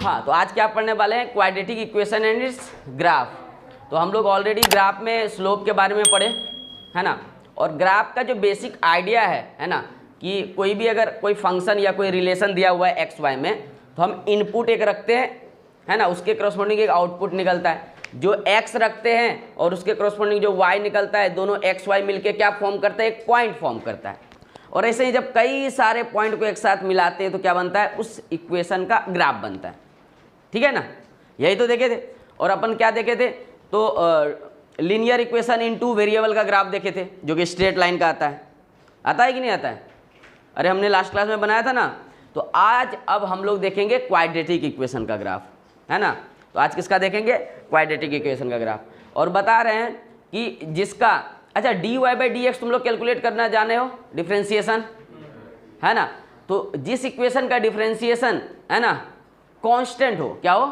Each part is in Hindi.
हाँ, तो आज क्या पढ़ने वाले हैं, quadratic equation and it's graph. तो हम लोग ऑलरेडी ग्राफ में स्लोप के बारे में पढ़े, है ना। और ग्राफ का जो बेसिक आइडिया है ना, कि कोई भी अगर कोई फंक्शन या कोई रिलेशन दिया हुआ है एक्स वाई में, तो हम इनपुट एक रखते हैं, है ना, उसके करस्पॉन्डिंग एक आउटपुट निकलता है। जो एक्स रखते हैं और उसके करस्पॉन्डिंग जो वाई निकलता है, दोनों एक्स वाई मिलके क्या फॉर्म करता है, एक पॉइंट फॉर्म करता है। और ऐसे ही जब कई सारे पॉइंट को एक साथ मिलाते हैं तो क्या बनता है, उस इक्वेशन का ग्राफ बनता है। ठीक है ना, यही तो देखे थे। और अपन क्या देखे थे, तो linear equation in two variable का ग्राफ देखे थे, जो कि स्ट्रेट लाइन का आता है कि नहीं आता है? अरे हमने लास्ट क्लास में बनाया था ना। तो आज अब हम लोग देखेंगे क्वाड्रेटिक इक्वेशन का ग्राफ, है ना। तो आज किसका देखेंगे, क्वाड्रेटिक इक्वेशन का ग्राफ। और बता रहे हैं कि जिसका, अच्छा dy बाई डी एक्स तुम लोग कैलकुलेट करना जाने हो, डिफ्रेंसिएशन, है ना। तो जिस इक्वेशन का डिफ्रेंसिएशन, है ना, कांस्टेंट हो, क्या हो,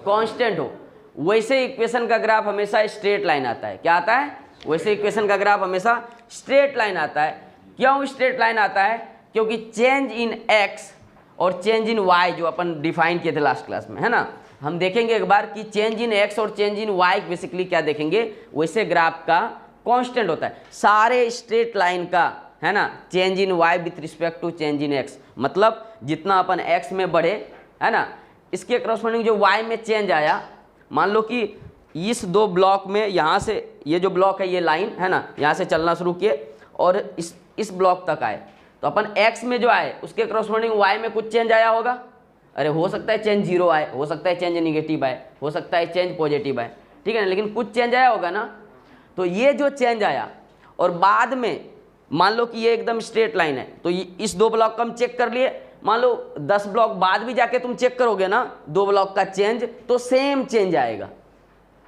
कांस्टेंट हो, वैसे इक्वेशन का ग्राफ हमेशा स्ट्रेट लाइन आता है। क्या आता है, वैसे इक्वेशन का ग्राफ हमेशा स्ट्रेट लाइन आता है। क्यों स्ट्रेट लाइन आता है, क्योंकि चेंज इन एक्स और चेंज इन वाई जो अपन डिफाइन किए थे लास्ट क्लास में, है ना, हम देखेंगे एक बार कि चेंज इन एक्स और चेंज इन वाई बेसिकली क्या देखेंगे, वैसे ग्राफ का कांस्टेंट होता है सारे स्ट्रेट लाइन का, है ना। Change in Y with respect to change in X, मतलब जितना अपन एक्स में बढ़े, है ना, इसके करस्पॉन्डिंग जो वाई में चेंज आया, मान लो कि इस दो ब्लॉक में, यहाँ से ये जो ब्लॉक है ये लाइन, है ना, यहाँ से चलना शुरू किए और इस ब्लॉक तक आए, तो अपन एक्स में जो आए उसके करस्पॉन्डिंग वाई में कुछ चेंज आया होगा। अरे हो सकता है चेंज जीरो आए, हो सकता है चेंज निगेटिव आए, हो सकता है चेंज पॉजिटिव आए, ठीक है ना, लेकिन कुछ चेंज आया होगा ना। तो ये जो चेंज आया और बाद में मान लो कि ये एकदम स्ट्रेट लाइन है, तो इस दो ब्लॉक का हम चेक कर लिए, मान लो 10 ब्लॉक बाद भी जाके तुम चेक करोगे ना दो ब्लॉक का चेंज, तो सेम चेंज आएगा।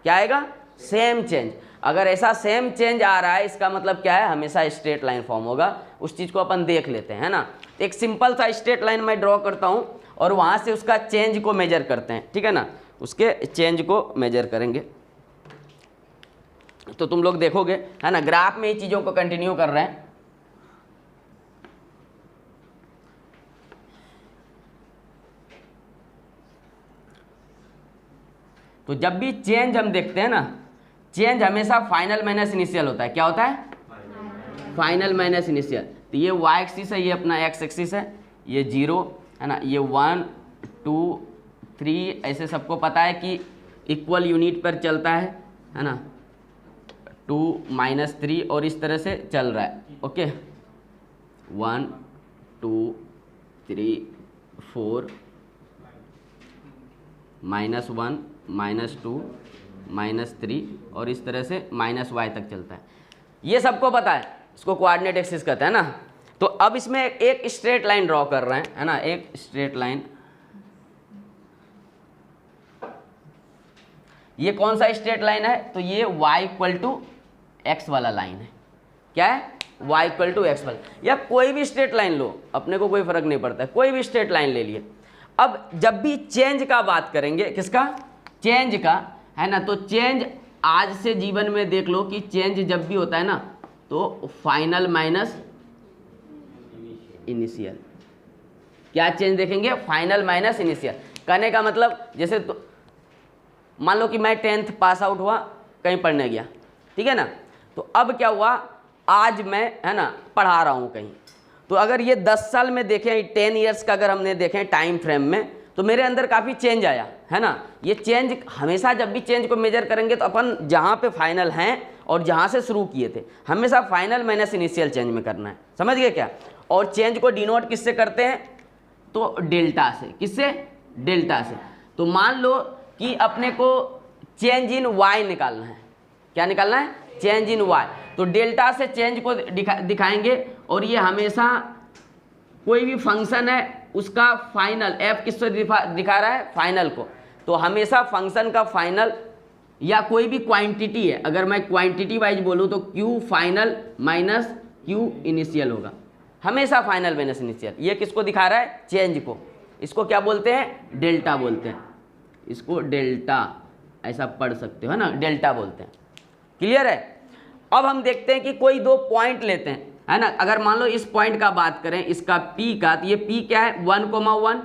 क्या आएगा, सेम चेंज। अगर ऐसा सेम चेंज आ रहा है, इसका मतलब क्या है, हमेशा स्ट्रेट लाइन फॉर्म होगा। उस चीज़ को अपन देख लेते हैं, है ना। एक सिंपल सा स्ट्रेट लाइन मैं ड्रॉ करता हूँ और वहाँ से उसका चेंज को मेजर करते हैं, ठीक है ना, उसके चेंज को मेजर करेंगे। तो तुम लोग देखोगे, है ना, ग्राफ में ही चीज़ों को कंटिन्यू कर रहे हैं। तो जब भी चेंज हम देखते हैं ना, चेंज हमेशा फाइनल माइनस इनिशियल होता है। क्या होता है, फाइनल माइनस इनिशियल। तो ये वाई एक्सिस है, ये अपना एक्स एक्सिस है, ये 0, है ना, ये 1 2 3 ऐसे सबको पता है कि इक्वल यूनिट पर चलता है ना, 2 -3 और इस तरह से चल रहा है। ओके, 1 2 3 4 -1 -2 -3 और इस तरह से -y तक चलता है। ये सबको पता है, इसको कोऑर्डिनेट एक्सिस कहते हैं ना। तो अब इसमें एक स्ट्रेट लाइन ड्रॉ कर रहे हैं, है ना, एक स्ट्रेट लाइन। ये कौन सा स्ट्रेट लाइन है, तो ये y = x वाला लाइन है। क्या है, y = x वाला, या कोई भी स्ट्रेट लाइन लो, अपने को कोई फर्क नहीं पड़ता है, कोई भी स्ट्रेट लाइन ले लिए। अब जब भी चेंज का बात करेंगे, किसका, चेंज का, है ना, तो चेंज आज से जीवन में देख लो कि चेंज जब भी होता है ना, तो फाइनल माइनस इनिशियल। क्या चेंज देखेंगे, फाइनल माइनस इनिशियल। कहने का मतलब जैसे तो मान लो कि मैं 10th पास आउट हुआ, कहीं पढ़ने गया, ठीक है ना, तो अब क्या हुआ, आज मैं, है ना, पढ़ा रहा हूँ कहीं, तो अगर ये 10 साल में देखें, 10 ईयर्स का अगर हमने देखें टाइम फ्रेम में, तो मेरे अंदर काफ़ी चेंज आया, है ना। ये चेंज हमेशा जब भी चेंज को मेजर करेंगे तो अपन जहाँ पे फाइनल हैं और जहाँ से शुरू किए थे, हमेशा फाइनल माइनस इनिशियल चेंज में करना है। समझ गए क्या। और चेंज को डिनोट किससे करते हैं, तो डेल्टा से। किससे, डेल्टा से। तो मान लो कि अपने को चेंज इन वाई निकालना है। क्या निकालना है, चेंज इन वाई। तो डेल्टा से चेंज को दिखाएंगे और ये हमेशा कोई भी फंक्शन है उसका फाइनल, एफ किससे दिखा रहा है, फाइनल को। तो हमेशा फंक्शन का फाइनल या कोई भी क्वांटिटी है, अगर मैं क्वांटिटी वाइज बोलूँ तो Q final minus Q initial होगा, हमेशा फाइनल माइनस इनिशियल। ये किसको दिखा रहा है, चेंज को। इसको क्या बोलते हैं, डेल्टा बोलते हैं। इसको डेल्टा ऐसा पढ़ सकते हो, है ना, डेल्टा बोलते हैं। क्लियर है। अब हम देखते हैं कि कोई दो पॉइंट लेते हैं, है ना। अगर मान लो इस पॉइंट का बात करें, इसका P का, तो ये P क्या है, 1,1।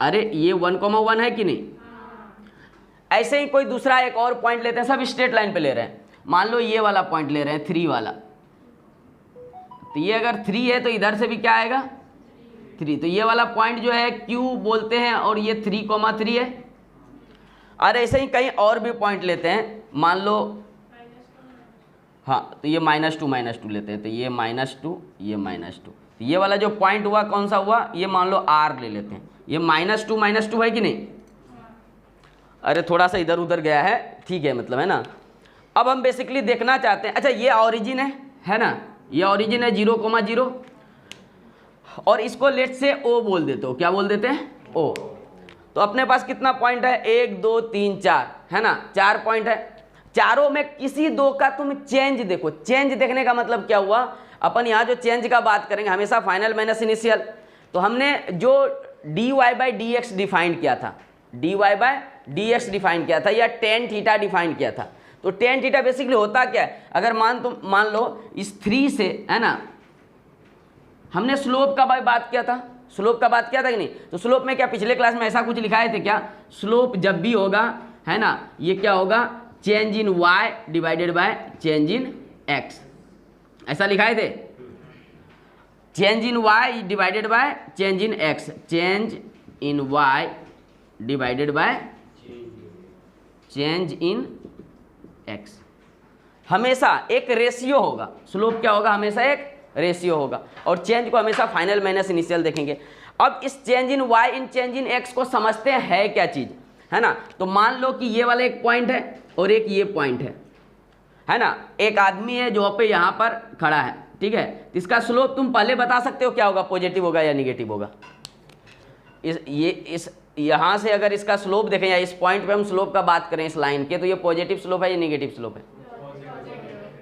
अरे ये 1,1 है कि नहीं। ऐसे ही कोई दूसरा एक और पॉइंट लेते हैं, सब स्ट्रेट लाइन पे ले रहे हैं। मान लो ये वाला पॉइंट ले रहे हैं 3 वाला, तो ये अगर 3 है तो इधर से भी क्या आएगा 3, तो ये वाला पॉइंट जो है Q बोलते हैं और ये 3,3 है। और ऐसे ही कहीं और भी पॉइंट लेते हैं, मान लो हाँ, तो ये -2 लेते हैं, तो ये -2 ये -2, तो ये वाला जो पॉइंट हुआ कौन सा हुआ, ये मान लो R ले लेते हैं, ये -2 है कि नहीं। अरे थोड़ा सा इधर उधर गया है, ठीक है, मतलब है ना। अब हम बेसिकली देखना चाहते हैं, अच्छा ये ऑरिजिन है ना, ये ऑरिजिन है 0,0 और इसको लेट से O बोल देते हो, क्या बोल देते हैं O। तो अपने पास कितना पॉइंट है 1 2 3 4 है ना, 4 पॉइंट है। चारों में किसी दो का तुम चेंज देखो। चेंज देखने का मतलब क्या हुआ, अपन यहाँ जो चेंज का बात करेंगे हमेशा फाइनल माइनस इनिशियल। तो हमने जो dy/dx डिफाइन किया था, dy/dx डिफाइन किया था या tan थीटा डिफाइन किया था। तो tan थीटा बेसिकली होता क्या है, अगर मान लो इस 3 से है ना, हमने स्लोप का बात किया था, स्लोप का बात किया था कि नहीं। तो स्लोप में क्या पिछले क्लास में ऐसा कुछ लिखाए थे क्या, स्लोप जब भी होगा है ना, ये क्या होगा change in y divided by change in x, ऐसा लिखाए थे। Change in y divided by change in x, change in y divided by change in x, हमेशा एक रेशियो होगा। स्लोप क्या होगा, हमेशा एक रेशियो होगा। और चेंज को हमेशा फाइनल माइनस इनिशियल देखेंगे। अब इस change in y in change in x को समझते हैं है क्या चीज़, है ना। तो मान लो कि ये वाला एक पॉइंट है और एक ये पॉइंट है ना। एक आदमी है जो पे यहाँ पर खड़ा है, ठीक है। इसका स्लोप तुम पहले बता सकते हो क्या होगा, पॉजिटिव होगा या निगेटिव होगा। यहाँ से अगर इसका स्लोप देखें या इस पॉइंट पे हम स्लोप का बात करें इस लाइन के, तो ये पॉजिटिव स्लोप है या निगेटिव स्लोप है।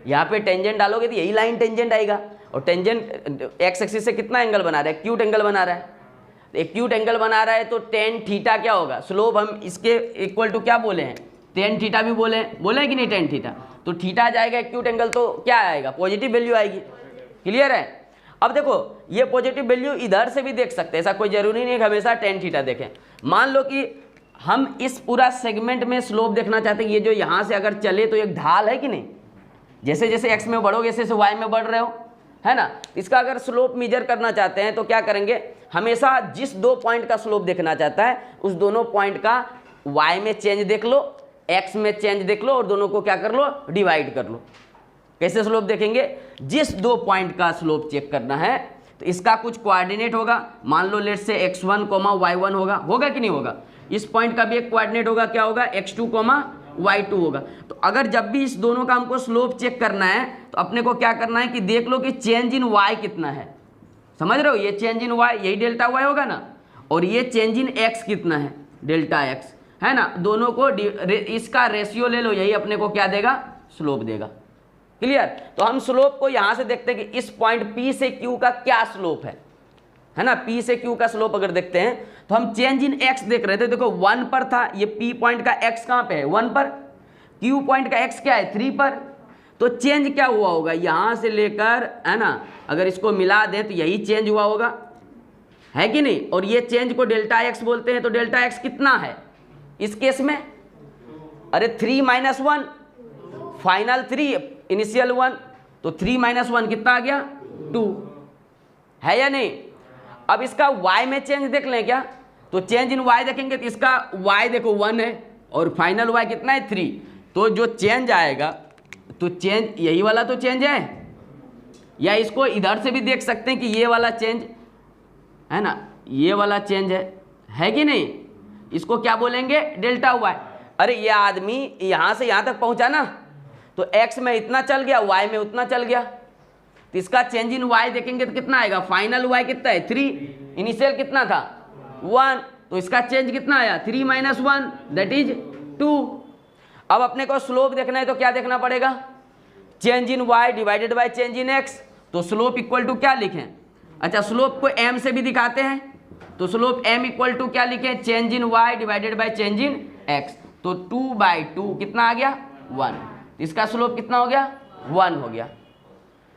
यहाँ पे टेंजेंट डालोगे तो यही लाइन टेंजेंट आएगा। और टेंजेंट एक्स एक्सिस से कितना एंगल बना रहा है, एक्यूट एंगल बना रहा है। एक्यूट एंगल बना रहा है तो टेन थीटा क्या होगा, स्लोप हम इसके इक्वल टू क्या बोले हैं, टेन थीटा भी बोले हैं कि नहीं, टेन थीटा। तो थीटा जाएगा एक्यूट एंगल, तो क्या आएगा पॉजिटिव वैल्यू आएगी। क्लियर है। अब देखो ये पॉजिटिव वैल्यू इधर से भी देख सकते हैं, ऐसा कोई जरूरी नहीं है कि हमेशा टेन थीटा देखें। मान लो कि हम इस पूरा सेगमेंट में स्लोप देखना चाहते हैं, ये जो यहाँ से अगर चले तो एक ढाल है कि नहीं, जैसे जैसे एक्स में बढ़ोगे जैसे जैसे वाई में बढ़ रहे हो, है ना। इसका अगर स्लोप मेजर करना चाहते हैं तो क्या करेंगे, हमेशा जिस दो पॉइंट का स्लोप देखना चाहता है उस दोनों पॉइंट का वाई में चेंज देख लो, एक्स में चेंज देख लो और दोनों को क्या कर लो, डिवाइड कर लो। कैसे स्लोप देखेंगे, जिस दो पॉइंट का स्लोप चेक करना है तो इसका कुछ कोऑर्डिनेट होगा। मान लो लेट से x1, y1 होगा कि नहीं होगा। इस पॉइंट का भी एक कोऑर्डिनेट होगा, क्या होगा x2, y2 होगा। तो अगर जब भी इस दोनों का हमको स्लोप चेक करना है तो अपने को क्या करना है कि देख लो कि चेंज इन y कितना है। समझ रहे हो, ये चेंज इन y यही डेल्टा y होगा ना, और ये चेंज इन x कितना है, डेल्टा x, है ना। दोनों को इसका रेशियो ले लो, यही अपने को क्या देगा, स्लोप देगा। क्लियर। तो हम स्लोप को यहां से देखते हैं कि इस पॉइंट P से Q का क्या स्लोप है ना। P से Q का स्लोप अगर देखते हैं तो हम चेंज इन x देख रहे थे, देखो 1 पर था, ये P पॉइंट का x कहां पे है, 1 पर। Q पॉइंट का x क्या है, 3 पर। तो चेंज क्या हुआ होगा, यहां से लेकर, है ना, अगर इसको मिला दे तो यही चेंज हुआ होगा, है कि नहीं। और ये चेंज को डेल्टा x बोलते हैं। तो डेल्टा x कितना है इस केस में, अरे 3 - 1, फाइनल 3 इनिशियल 1, तो 3 - 1 कितना आ गया, 2, है या नहीं। अब इसका y में चेंज देख लें क्या, तो चेंज इन y देखेंगे तो इसका y देखो 1 है और फाइनल y कितना है, 3। तो जो चेंज आएगा, तो चेंज यही वाला तो चेंज है, या इसको इधर से भी देख सकते हैं कि ये वाला चेंज है ना, ये वाला चेंज है कि नहीं। इसको क्या बोलेंगे, डेल्टा y। अरे ये आदमी यहाँ से यहाँ तक पहुँचा ना, तो x में इतना चल गया, y में उतना चल गया, तो इसका चेंज इन y देखेंगे तो कितना आएगा, फाइनल y कितना है, 3, इनिशियल कितना था, 1, तो इसका चेंज कितना आया, 3 - 1 दैट इज 2। अब अपने को स्लोप देखना है तो क्या देखना पड़ेगा, change in y divided by change in x। तो स्लोप इक्वल टू क्या लिखें, अच्छा स्लोप को m से भी दिखाते हैं, तो स्लोप m इक्वल टू क्या लिखें, change in y divided by change in x। तो 2/2 कितना आ गया, 1। इसका स्लोप कितना हो गया, 1 हो गया,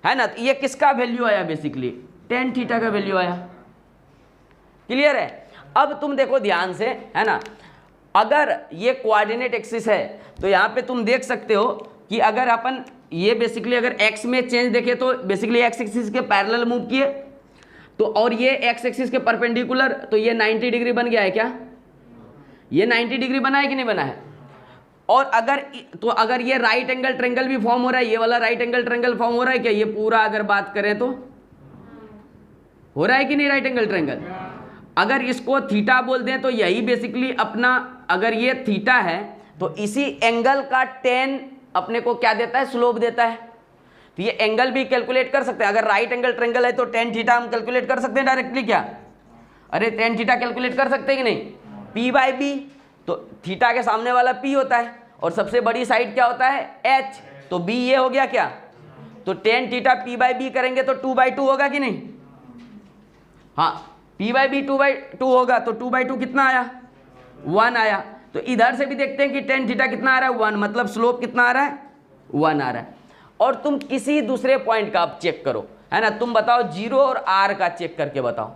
है ना। तो ये किसका वैल्यू आया, बेसिकली tan थीटा का वैल्यू आया। क्लियर है। अब तुम देखो ध्यान से, है ना, अगर ये कोऑर्डिनेट एक्सिस है तो यहाँ पे तुम देख सकते हो कि अगर अपन ये बेसिकली अगर x में चेंज देखे तो बेसिकली x एक्सिस के पैरेलल मूव किए तो, और ये x एक्सिस के परपेंडिकुलर, तो ये 90 डिग्री बन गया है क्या? ये 90 डिग्री बना है कि नहीं बना है? और अगर ये राइट एंगल ट्रायंगल भी फॉर्म हो रहा है, ये वाला राइट एंगल ट्रायंगल फॉर्म हो रहा है क्या? ये पूरा अगर बात करें तो हो रहा है कि नहीं राइट एंगल ट्रायंगल? अगर इसको थीटा बोल दें तो यही बेसिकली अपना, अगर ये थीटा है तो इसी एंगल का tan अपने को क्या देता है? स्लोप देता है। तो ये एंगल भी कैलकुलेट कर सकते हैं। अगर राइट एंगल ट्रायंगल है तो tan थीटा हम कैलकुलेट कर सकते हैं डायरेक्टली क्या? अरे tan थीटा कैलकुलेट कर सकते हैं कि नहीं? p बाई बी, तो थीटा के सामने वाला p होता है और सबसे बड़ी साइड क्या होता है? h, तो b ये हो गया क्या? तो tan theta p by B करेंगे तो 2/2 होगा कि नहीं? हाँ, p बाई बी 2/2 होगा तो 2/2 कितना आया? 1 आया। तो इधर से भी देखते हैं कि tan थीटा कितना आ रहा है? 1, मतलब स्लोप कितना आ रहा है? 1 आ रहा है। और तुम किसी दूसरे पॉइंट का आप चेक करो, है ना, तुम बताओ 0 और r का चेक करके बताओ,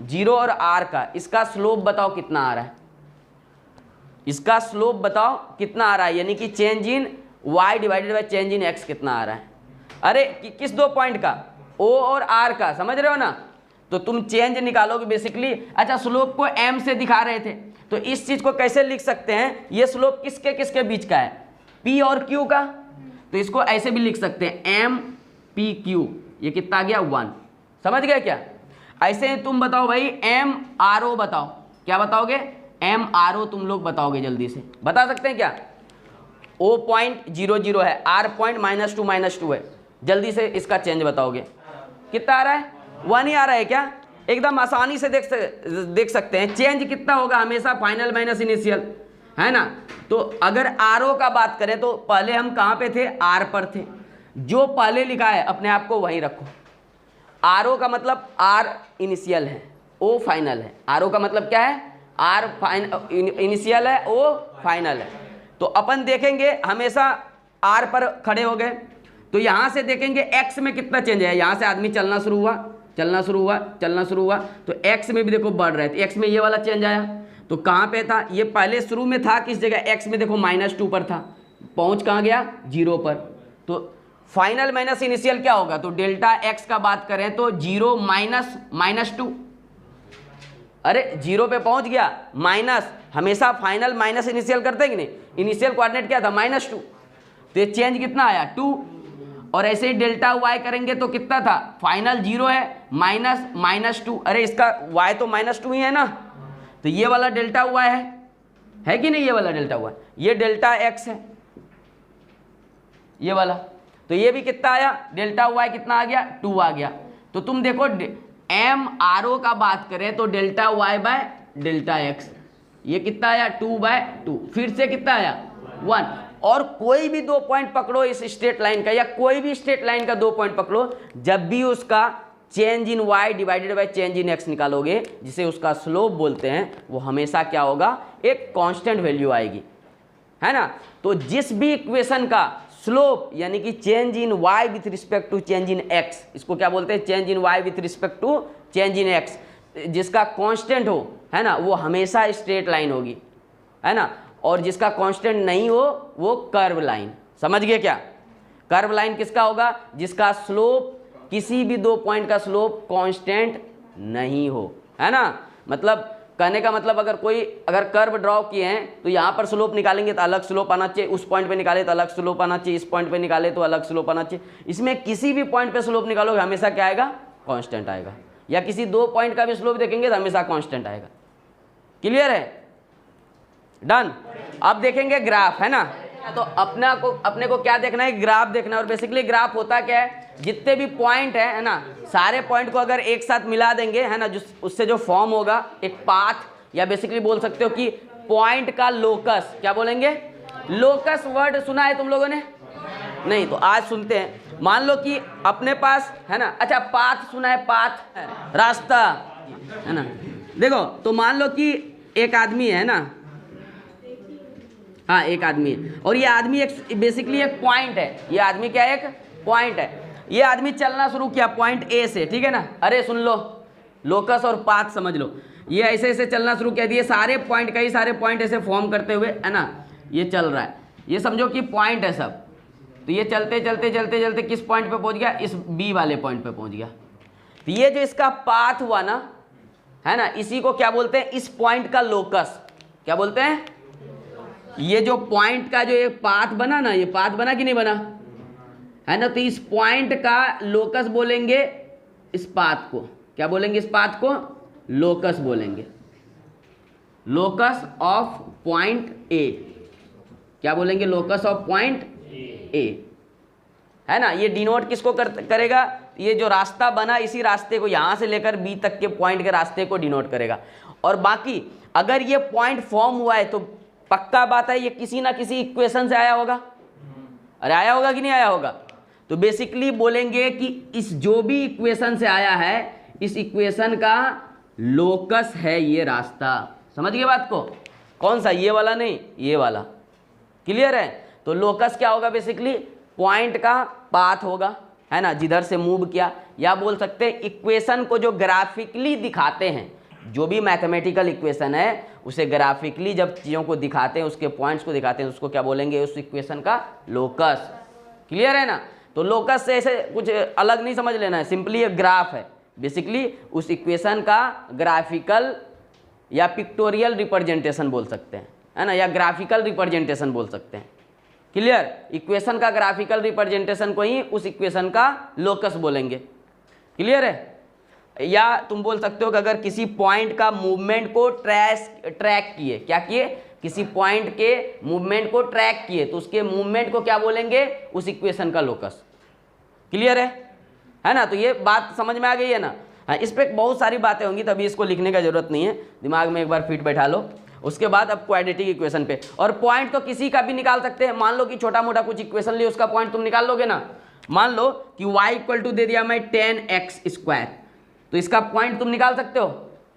0 और r का, इसका स्लोप बताओ कितना आ रहा है? इसका स्लोप बताओ कितना आ रहा है, यानी कि change in y divided by change in x कितना आ रहा है? अरे किस दो पॉइंट का? o और r का, समझ रहे हो ना? तो तुम चेंज निकालोगे बेसिकली। अच्छा, स्लोप को m से दिखा रहे थे तो इस चीज को कैसे लिख सकते हैं? ये स्लोप किसके किसके बीच का है? p और q का। तो इसको ऐसे भी लिख सकते हैं m p q, ये कितना आ गया? 1। समझ गए क्या? ऐसे ही तुम बताओ भाई m r o, बताओ क्या बताओगे? m r o तुम लोग बताओगे, जल्दी से बता सकते हैं क्या? o पॉइंट 0 0 है, r पॉइंट -2 है, जल्दी से इसका चेंज बताओगे। कितना आ रहा है? 1 ही आ रहा है क्या? एकदम आसानी से देख सकते हैं। चेंज कितना होगा? हमेशा फाइनल माइनस इनिशियल, है ना। तो अगर आर का बात करें तो पहले हम कहाँ पे थे? आर पर थे। जो पहले लिखा है अपने आप को वहीं रखो। आर का मतलब आर इनिशियल है, ओ फाइनल है। आर का मतलब क्या है? आर इनिशियल है, ओ फाइनल है। तो अपन देखेंगे हमेशा आर पर खड़े हो गए तो यहाँ से देखेंगे एक्स में कितना चेंज है। यहाँ से आदमी चलना शुरू हुआ, तो एक्स में भी देखो बढ़ रहे थे। एक्स में ये वाला चेंज आया तो कहाँ पे था? ये पहले शुरू में था किस जगह? एक्स में देखो -2 पर था, पहुँच कहाँ गया? 0 पर। तो फाइनल माइनस इनिशियल क्या होगा? तो डेल्टा एक्स का बात करें तो 0 -2, अरे 0 पे पहुँच गया माइनस। हमेशा फाइनल माइनस इनिशियल करते हैं कि नहीं? इनिशियल कोऑर्डिनेट क्या था? -2, तो ये चेंज कितना आया? 2। और ऐसे ही डेल्टा वाई करेंगे तो कितना था? फाइनल 0 है -2, अरे इसका y तो -2 ही है ना, तो ये वाला डेल्टा वाई है कि नहीं? ये वाला डेल्टा वाई, ये डेल्टा x है ये वाला, तो ये भी कितना आया? डेल्टा वाई कितना आ गया? 2 आ गया। तो तुम देखो m r o का बात करें तो delta Y by delta x, ये कितना आया? 2/2। फिर से कितना आया? 1। और कोई भी 2 पॉइंट पकड़ो इस स्ट्रेट लाइन का, या कोई भी स्ट्रेट लाइन का 2 पॉइंट पकड़ो, जब भी उसका change in y divided by change in x निकालोगे, जिसे उसका स्लोप बोलते हैं, वो हमेशा क्या होगा? एक कांस्टेंट वैल्यू आएगी, है ना। तो जिस भी इक्वेशन का स्लोप यानी कि change in y with respect to change in x, इसको क्या बोलते हैं? Change in y with respect to change in x, जिसका कांस्टेंट हो, है ना, वो हमेशा स्ट्रेट लाइन होगी, है ना। और जिसका कांस्टेंट नहीं हो वो कर्व लाइन। समझ गए क्या? कर्व लाइन किसका होगा? जिसका स्लोप, किसी भी 2 पॉइंट का स्लोप कांस्टेंट नहीं हो, है ना। मतलब कहने का मतलब अगर कर्व ड्रॉ किए हैं तो यहाँ पर स्लोप निकालेंगे तो अलग स्लोप आना चाहिए, उस पॉइंट पे निकाले तो अलग स्लोप आना चाहिए, इस पॉइंट पे निकाले तो अलग स्लोप आना चाहिए। इसमें किसी भी पॉइंट पे स्लोप निकालोगे हमेशा क्या आएगा? कांस्टेंट आएगा। या किसी 2 पॉइंट का भी स्लोप देखेंगे तो हमेशा कांस्टेंट आएगा। क्लियर है? डन। अब देखेंगे ग्राफ, है ना। तो अपने को क्या देखना है? ग्राफ देखना है। और बेसिकली ग्राफ होता क्या है? जितने भी पॉइंट है ना, सारे पॉइंट को अगर एक साथ मिला देंगे, है ना, उससे जो फॉर्म होगा एक पाथ, या बेसिकली बोल सकते हो कि पॉइंट का लोकस। क्या बोलेंगे? लोकस वर्ड सुना है तुम लोगों ने? नहीं तो आज सुनते हैं। मान लो कि अपने पास, है ना, अच्छा पाथ सुना है? पाथ रास्ता, है ना। देखो तो मान लो कि एक आदमी है ना, हाँ एक आदमी है, और ये आदमी एक बेसिकली एक पॉइंट है। ये आदमी क्या है? एक पॉइंट है। ये आदमी चलना शुरू किया पॉइंट ए से, ठीक है ना। अरे सुन लो, लोकस और पाथ समझ लो। ये ऐसे ऐसे चलना शुरू कर दिए, सारे पॉइंट, कई सारे पॉइंट ऐसे फॉर्म करते हुए, है ना, ये चल रहा है। ये समझो कि पॉइंट है सब। तो ये चलते चलते चलते चलते किस पॉइंट पे पहुंच गया, इस बी वाले पॉइंट पे पहुंच गया। तो ये जो इसका पाथ हुआ ना, है ना, इसी को क्या बोलते हैं, इस पॉइंट का लोकस क्या बोलते हैं। ये जो पॉइंट का जो एक पाथ बना ना, ये पाथ बना कि नहीं बना, है ना, तो इस पॉइंट का लोकस बोलेंगे इस पाथ को, क्या बोलेंगे, इस पाथ को लोकस बोलेंगे। लोकस ऑफ पॉइंट ए, क्या बोलेंगे, लोकस ऑफ पॉइंट ए, है ना। ये डिनोट किसको करेगा, ये जो रास्ता बना इसी रास्ते को, यहां से लेकर बी तक के पॉइंट के रास्ते को डिनोट करेगा। और बाकी अगर ये पॉइंट फॉर्म हुआ है तो पक्का बात है ये किसी ना किसी इक्वेशन से आया होगा। अरे आया होगा कि नहीं आया होगा। तो बेसिकली बोलेंगे कि इस जो भी इक्वेशन से आया है, इस इक्वेशन का लोकस है ये रास्ता। समझ गए बात को, कौन सा, ये वाला नहीं, ये वाला। क्लियर है। तो लोकस क्या होगा, बेसिकली पॉइंट का पाथ होगा, है ना, जिधर से मूव किया। या बोल सकते हैं इक्वेशन को जो ग्राफिकली दिखाते हैं, जो भी मैथमेटिकल इक्वेशन है उसे ग्राफिकली जब चीज़ों को दिखाते हैं, उसके पॉइंट्स को दिखाते हैं, उसको क्या बोलेंगे, उस इक्वेशन का लोकस। क्लियर है ना। तो लोकस से ऐसे कुछ अलग नहीं समझ लेना है, सिंपली ये ग्राफ है, बेसिकली उस इक्वेशन का ग्राफिकल या पिक्टोरियल रिप्रेजेंटेशन बोल सकते हैं, है ना, या ग्राफिकल रिप्रेजेंटेशन बोल सकते हैं। क्लियर, इक्वेशन का ग्राफिकल रिप्रेजेंटेशन को ही उस इक्वेशन का लोकस बोलेंगे। क्लियर है। या तुम बोल सकते हो कि अगर किसी पॉइंट का मूवमेंट को ट्रैक किए, क्या किए, किसी पॉइंट के मूवमेंट को ट्रैक किए, तो उसके मूवमेंट को क्या बोलेंगे, उस इक्वेशन का लोकस। क्लियर है ना। तो ये बात समझ में आ गई है ना। हाँ, इस पर बहुत सारी बातें होंगी, तभी इसको लिखने का जरूरत नहीं है, दिमाग में एक बार फिट बैठा लो। उसके बाद अब क्वाड्रेटिक इक्वेशन पे, और पॉइंट तो किसी का भी निकाल सकते हैं। मान लो कि छोटा मोटा कुछ इक्वेशन लिए, उसका पॉइंट तुम निकाल लोगे ना। मान लो कि y इक्वल टू दे दिया मैं 10x², तो इसका पॉइंट तुम निकाल सकते हो।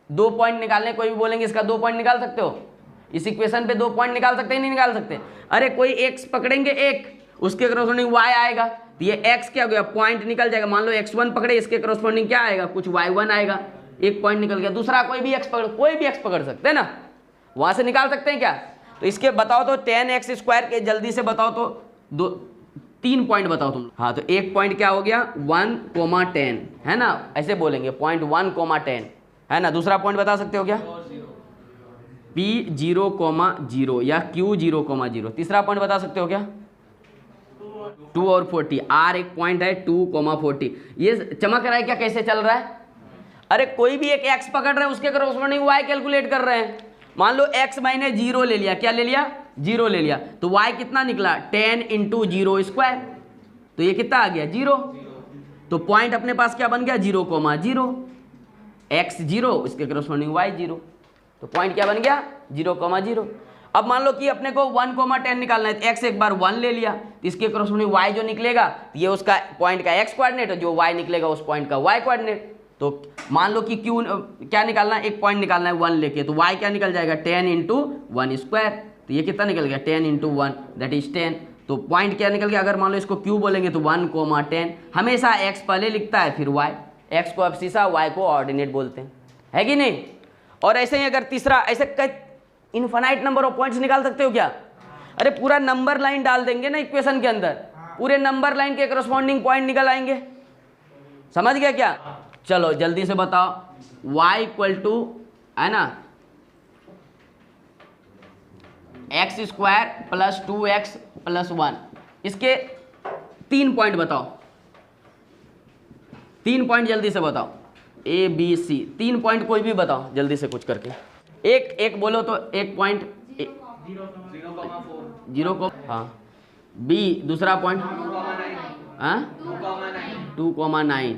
2 पॉइंट निकालने, कोई भी बोलेंगे इसका 2 पॉइंट निकाल सकते हो, इस इक्वेशन पे 2 पॉइंट निकाल सकते हैं, नहीं निकाल सकते। अरे कोई x पकड़ेंगे, एक उसके करस्पॉन्डिंग y आएगा, तो ये x क्या हो गया, पॉइंट निकल जाएगा। मान लो x1 पकड़े, इसके करस्पॉन्डिंग क्या आएगा, कुछ y1 आएगा, एक पॉइंट निकल गया। दूसरा कोई भी x पकड़, कोई भी x पकड़ सकते हैं ना, वहां से निकाल सकते हैं क्या। तो इसके बताओ तो 10x² के जल्दी से बताओ तो 3 पॉइंट बताओ तुम। हाँ, तो एक पॉइंट क्या हो गया, 1,10, है ना, ऐसे बोलेंगे पॉइंट 1,10, है ना। दूसरा पॉइंट बता सकते हो क्या, P0,0 या Q0,0। तीसरा पॉइंट बता सकते हो क्या, 2 और 40। R एक पॉइंट है 2,40। ये चमक रहा है क्या, कैसे चल रहा है। अरे कोई भी एक x पकड़ रहे हैं, उसके करस्पॉन्डिंग y कैलकुलेट कर रहे हैं। मान लो x मैंने 0 ले लिया, क्या ले लिया, 0 ले लिया, तो y कितना निकला, 10 × 0², तो ये कितना आ गया, 0। तो पॉइंट अपने पास क्या बन गया, 0,0, x 0, इसके करस्पॉन्डिंग y 0, तो पॉइंट क्या बन गया, 0,0। अब मान लो कि अपने को 1,10 निकालना है, तो x एक बार 1 ले लिया, तो इसके करस्पॉन्डिंग y जो निकलेगा, तो ये उसका पॉइंट का x कोऑर्डिनेट है, जो y निकलेगा उस पॉइंट का y कोऑर्डिनेट। तो मान लो कि q क्या निकालना है, एक पॉइंट निकालना है 1 लेके, तो y क्या निकल जाएगा, 10 × 1², तो ये कितना निकल गया, 10 × 1, दैट इज 10। तो पॉइंट क्या निकल गया, अगर मान लो इसको q बोलेंगे तो 1,10। हमेशा x पहले लिखता है फिर y, x को अब्सिसा, y को ऑर्डिनेट बोलते हैं, है कि नहीं। और ऐसे ही अगर तीसरा, ऐसे इनफाइनाइट नंबर ऑफ पॉइंट्स निकाल सकते हो क्या। अरे पूरा नंबर लाइन डाल देंगे ना इक्वेशन के अंदर, पूरे नंबर लाइन के करस्पॉन्डिंग पॉइंट निकल आएंगे। समझ गया क्या। चलो जल्दी से बताओ, y इक्वल टू, है ना, x² + 2x + 1। इसके 3 पॉइंट बताओ, 3 पॉइंट जल्दी से बताओ, A B C। 3 पॉइंट कोई भी बताओ जल्दी से कुछ करके, एक बोलो तो एक पॉइंट 0, हाँ, B दूसरा पॉइंट, हाँ 2,9,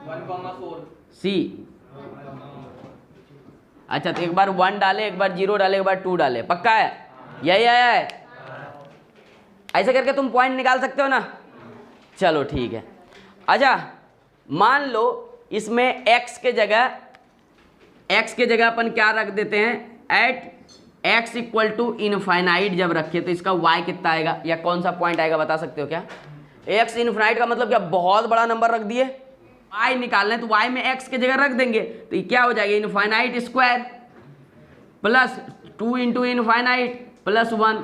1,4, C। अच्छा, तो एक बार 1 डाले, एक बार 0 डाले, एक बार 2 डाले, पक्का है, यही आया है। ऐसे करके तुम पॉइंट निकाल सकते हो ना। चलो ठीक है। अच्छा मान लो इसमें x के जगह अपन क्या रख देते हैं, एट x = इनफाइनाइट जब रखे तो इसका y कितना आएगा, या कौन सा पॉइंट आएगा बता सकते हो क्या। x इनफाइनाइट का मतलब क्या, बहुत बड़ा नंबर रख दिए, y निकालना है तो y में x की जगह रख देंगे तो ये क्या हो जाएगा, infinite square plus 2 into infinite plus 1।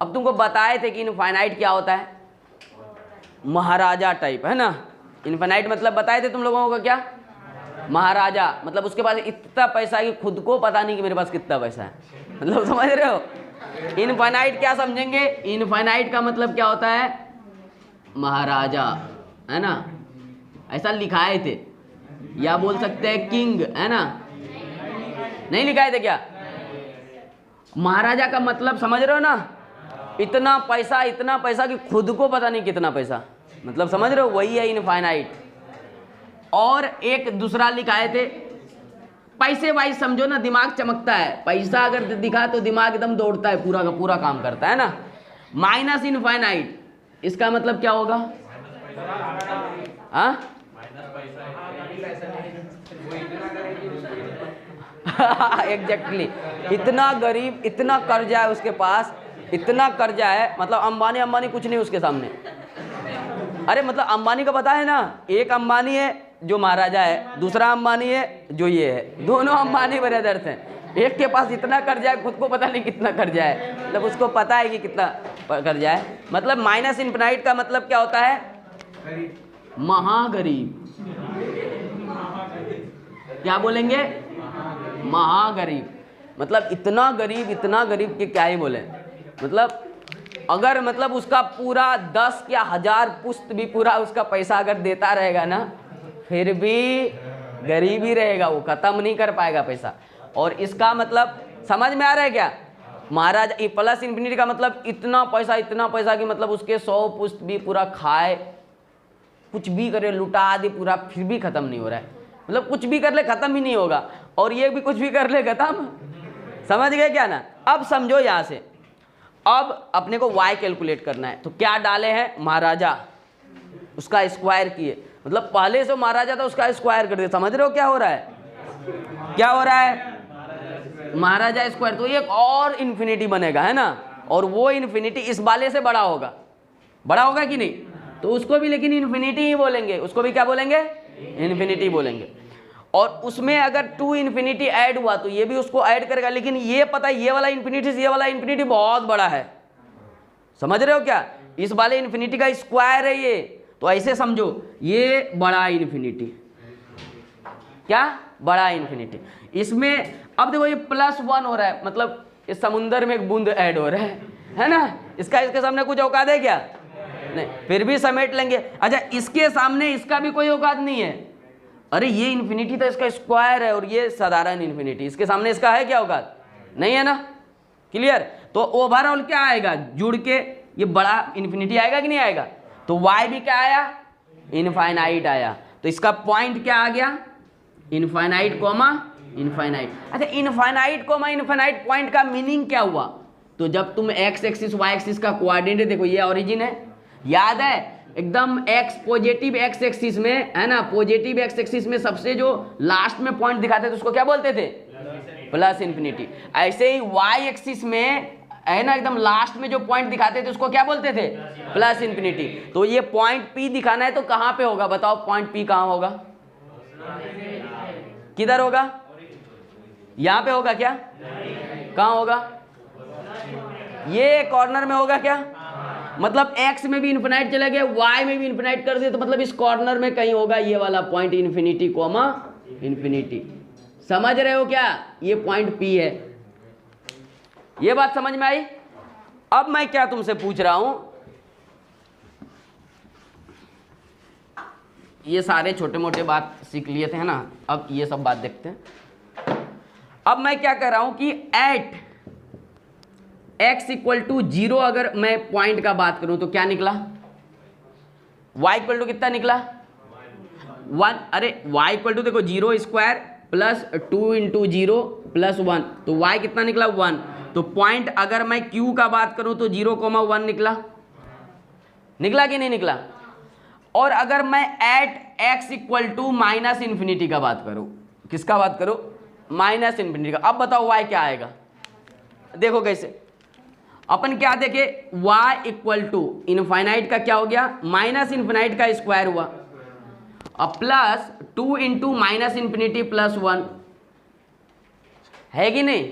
अब तुमको बताए थे कि इनफाइनाइट क्या होता है, महाराजा टाइप, है ना। इनफाइनाइट मतलब बताए थे तुम लोगों को क्या, महाराजा, मतलब उसके पास इतना पैसा है कि खुद को पता नहीं कि मेरे पास कितना पैसा है, मतलब समझ रहे हो। इनफाइनाइट क्या समझेंगे, इनफाइनाइट का मतलब क्या होता है, महाराजा, है ना, ऐसा लिखाए थे, या बोल सकते हैं किंग, है ना, नहीं लिखाए थे क्या। महाराजा का मतलब समझ रहे हो ना, इतना पैसा कि खुद को पता नहीं कितना पैसा, मतलब समझ रहे हो, वही है इनफाइनाइट। और एक दूसरा लिखाए थे, पैसे वाइज समझो ना, दिमाग चमकता है, पैसा अगर दिखा तो दिमाग एकदम दौड़ता है, पूरा का पूरा काम करता है ना। माइनस इनफाइनाइट, इसका मतलब क्या होगा, हाँ एग्जैक्टली, इतना गरीब, इतना कर्जा है उसके पास, इतना कर्जा है, मतलब अंबानी कुछ नहीं उसके सामने। अरे मतलब अंबानी का पता है ना, एक अंबानी है जो महाराजा है, दूसरा अंबानी है जो ये है, दोनों अंबानी ब्रदर्स हैं। एक के पास इतना कर्जा है, खुद को पता नहीं कितना कर्जा है, मतलब उसको पता है कि कितना कर्जा है। मतलब माइनस इनफिनाइट का मतलब क्या होता है, महागरीब, क्या बोलेंगे, महागरीब, मतलब इतना गरीब कि क्या ही बोले, मतलब अगर मतलब उसका पूरा 10 या 1000 पुश्त भी पूरा उसका पैसा अगर देता रहेगा ना, फिर भी गरीब ही रहेगा, वो खत्म नहीं कर पाएगा पैसा। और इसका मतलब समझ में आ रहा है क्या, महाराज प्लस इन्फिनिटी का मतलब इतना पैसा कि मतलब उसके 100 पुश्त भी पूरा खाए, कुछ भी करे, लुटा दे पूरा, फिर भी खत्म नहीं हो रहा है, मतलब कुछ भी कर ले खत्म ही नहीं होगा, और ये भी कुछ भी कर ले खत्म। समझ गए क्या ना। अब समझो यहाँ से, अब अपने को y कैलकुलेट करना है, तो क्या डाले हैं, महाराजा, उसका स्क्वायर किए, मतलब पहले से महाराजा था उसका स्क्वायर कर दिया। समझ रहे हो क्या हो रहा है, क्या हो रहा है, महाराजा स्क्वायर, तो एक और इन्फिनिटी बनेगा, है ना, और वो इन्फिनिटी इस वाले से बड़ा होगा कि नहीं, तो उसको भी लेकिन इन्फिनिटी ही बोलेंगे, उसको भी क्या बोलेंगे, इन्फिनिटी बोलेंगे। और उसमें अगर 2 इन्फिनिटी ऐड हुआ तो ये भी उसको ऐड करेगा, लेकिन ये पता है ये वाला इन्फिनिटी बहुत बड़ा है। समझ रहे हो क्या, इस वाले इन्फिनिटी का स्क्वायर है ये, तो ऐसे समझो ये बड़ा इन्फिनिटी, क्या बड़ा इन्फिनिटी। इसमें अब देखो ये +1 हो रहा है, मतलब इस समुंदर में एक बूंद ऐड हो रहा है ना, इसके सामने कुछ औकात है क्या, नहीं, फिर भी समेट लेंगे। अच्छा इसके सामने इसका भी कोई औकात नहीं है, अरे ये इन्फिनिटी तो इसका स्क्वायर है और ये साधारण इन्फिनिटी, इसके सामने इसका है क्या औकात, नहीं है ना, क्लियर। तो ओवरऑल क्या आएगा, जुड़ के ये बड़ा इन्फिनिटी आएगा कि नहीं आएगा, तो y भी क्या आया, इनफाइनाइट आया, तो इसका पॉइंट क्या आ गया, इनफाइनाइट कॉमा इनफाइनाइट। अच्छा इनफाइनाइट कॉमा इनफाइनाइट पॉइंट का मीनिंग क्या हुआ, तो जब तुम x एक्सिस y एक्सिस का कोऑर्डिनेट देखो, ये ओरिजिन है, याद है एकदम, x पॉजिटिव x एक्सिस में, है ना, पॉजिटिव x एक्सिस में सबसे जो लास्ट में पॉइंट दिखाते थे उसको क्या बोलते थे, प्लस इन्फिनिटी। ऐसे ही y एक्सिस में, है ना, एकदम लास्ट में जो पॉइंट दिखाते थे उसको क्या बोलते थे, प्लस इन्फिनिटी। तो ये पॉइंट P दिखाना है तो कहाँ पे होगा, बताओ पॉइंट P कहाँ होगा, किधर होगा, यहाँ पे होगा क्या, कहाँ होगा, ये कॉर्नर में होगा क्या, मतलब x में भी इन्फिनाइट चला गया, y में भी इन्फिनाइट कर दिया, तो मतलब इस कॉर्नर में कहीं होगा ये वाला पॉइंट, इन्फिनिटी कॉमा इन्फिनिटी। समझ रहे हो क्या, ये पॉइंट P है, ये बात समझ में आई। अब मैं क्या तुमसे पूछ रहा हूं, ये सारे छोटे मोटे बात सीख लिए थे, है ना, अब ये सब बात देखते हैं। अब मैं क्या कह रहा हूं कि एट x = 0 अगर मैं पॉइंट का बात करूं तो क्या निकला, y = कितना निकला, 1। अरे y = देखो 0 स्क्वायर प्लस 2 × 0 + 1, तो y कितना निकला, 1। तो पॉइंट अगर मैं q का बात करूं तो 0,1 निकला कि नहीं निकला। और अगर मैं एट x = -इन्फिनिटी का बात करूं, किसका बात करूं, -इन्फिनिटी का। अब बताओ y क्या आएगा, देखो कैसे, अपन क्या देखे, y = इनफाइनाइट का क्या हो गया, -इन्फिनाइट का स्क्वायर हुआ, अब plus 2 into minus infinity plus 1 है कि नहीं।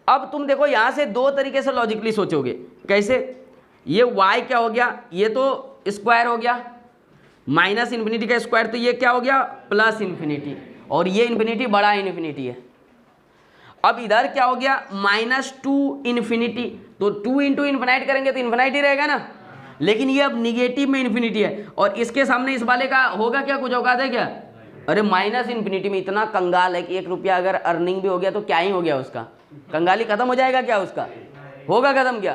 अब तुम देखो यहां से दो तरीके से लॉजिकली सोचोगे। कैसे, ये y क्या हो गया, ये तो स्क्वायर हो गया, माइनस इन्फिनिटी का स्क्वायर तो ये क्या हो गया प्लस इन्फिनिटी, और ये इन्फिनिटी बड़ा इन्फिनिटी है। अब इधर क्या हो गया -2 इन्फिनिटी, तो 2 इंटू इन्फिनाइट करेंगे तो इन्फिनाइट ही रहेगा ना, लेकिन ये अब निगेटिव में इन्फिनिटी है, और इसके सामने इस वाले का होगा क्या, कुछ औकात है क्या। अरे माइनस इन्फिनिटी में इतना कंगाल है कि 1 रुपया अगर अर्निंग भी हो गया तो क्या ही हो गया, उसका कंगाली खत्म हो जाएगा क्या, उसका होगा खत्म क्या।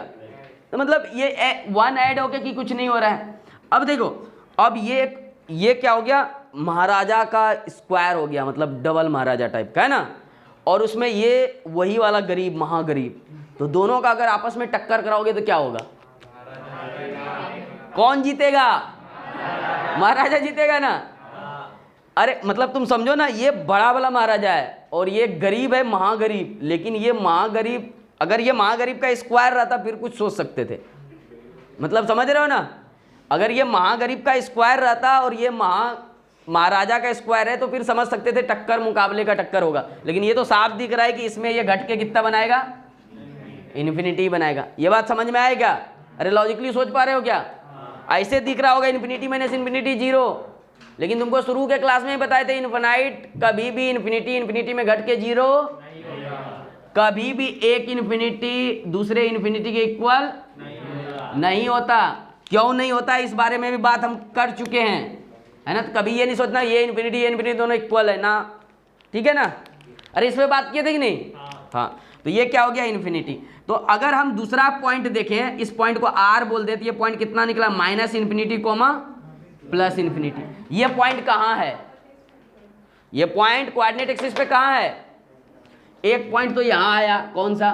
तो मतलब ये 1 ऐड हो गया कि कुछ नहीं हो रहा है। अब देखो, अब ये क्या हो गया, महाराजा का स्क्वायर हो गया, मतलब डबल महाराजा टाइप का है ना, और उसमें ये वही वाला गरीब महागरीब, तो दोनों का अगर आपस में टक्कर कराओगे तो क्या होगा, कौन जीतेगा, महाराजा जीतेगा ना। अरे मतलब तुम समझो ना, ये बड़ा वाला महाराजा है और ये गरीब है महागरीब, लेकिन ये महागरीब, अगर ये महागरीब का स्क्वायर रहता फिर कुछ सोच सकते थे, मतलब समझ रहे हो ना। अगर ये महागरीब का स्क्वायर रहता और ये महाराजा का स्क्वायर है तो फिर समझ सकते थे टक्कर, मुकाबले का टक्कर होगा, लेकिन ये तो साफ दिख रहा है कि इसमें ये घट के कितना बनाएगा, इन्फिनिटी बनाएगा। ये बात समझ में आए क्या, अरे लॉजिकली सोच पा रहे हो क्या। ऐसे दिख रहा होगा इन्फिनिटी माइनस इन्फिनिटी 0, लेकिन तुमको शुरू के क्लास में ही बताए थे इन्फिनाइट कभी भी इन्फिनिटी में घट के 0 कभी भी एक इन्फिनिटी दूसरे इन्फिनिटी के इक्वल नहीं होता। क्यों नहीं होता, इस बारे में भी बात हम कर चुके हैं, है ना। तो कभी ये नहीं सोचना ये इन्फिनिटी दोनों इक्वल है ना, ठीक है ना। अरे इस पे बात किए थे कि नहीं, हाँ। तो ये क्या हो गया इन्फिनिटी। तो अगर हम दूसरा पॉइंट देखें, इस पॉइंट को R बोल देते, ये पॉइंट कितना निकला minus infinity coma plus infinity. ये पॉइंट कहाँ है, ये पॉइंट कोऑर्डिनेट एक्सिस पे कहाँ है, एक पॉइंट तो यहाँ आया, कौन सा,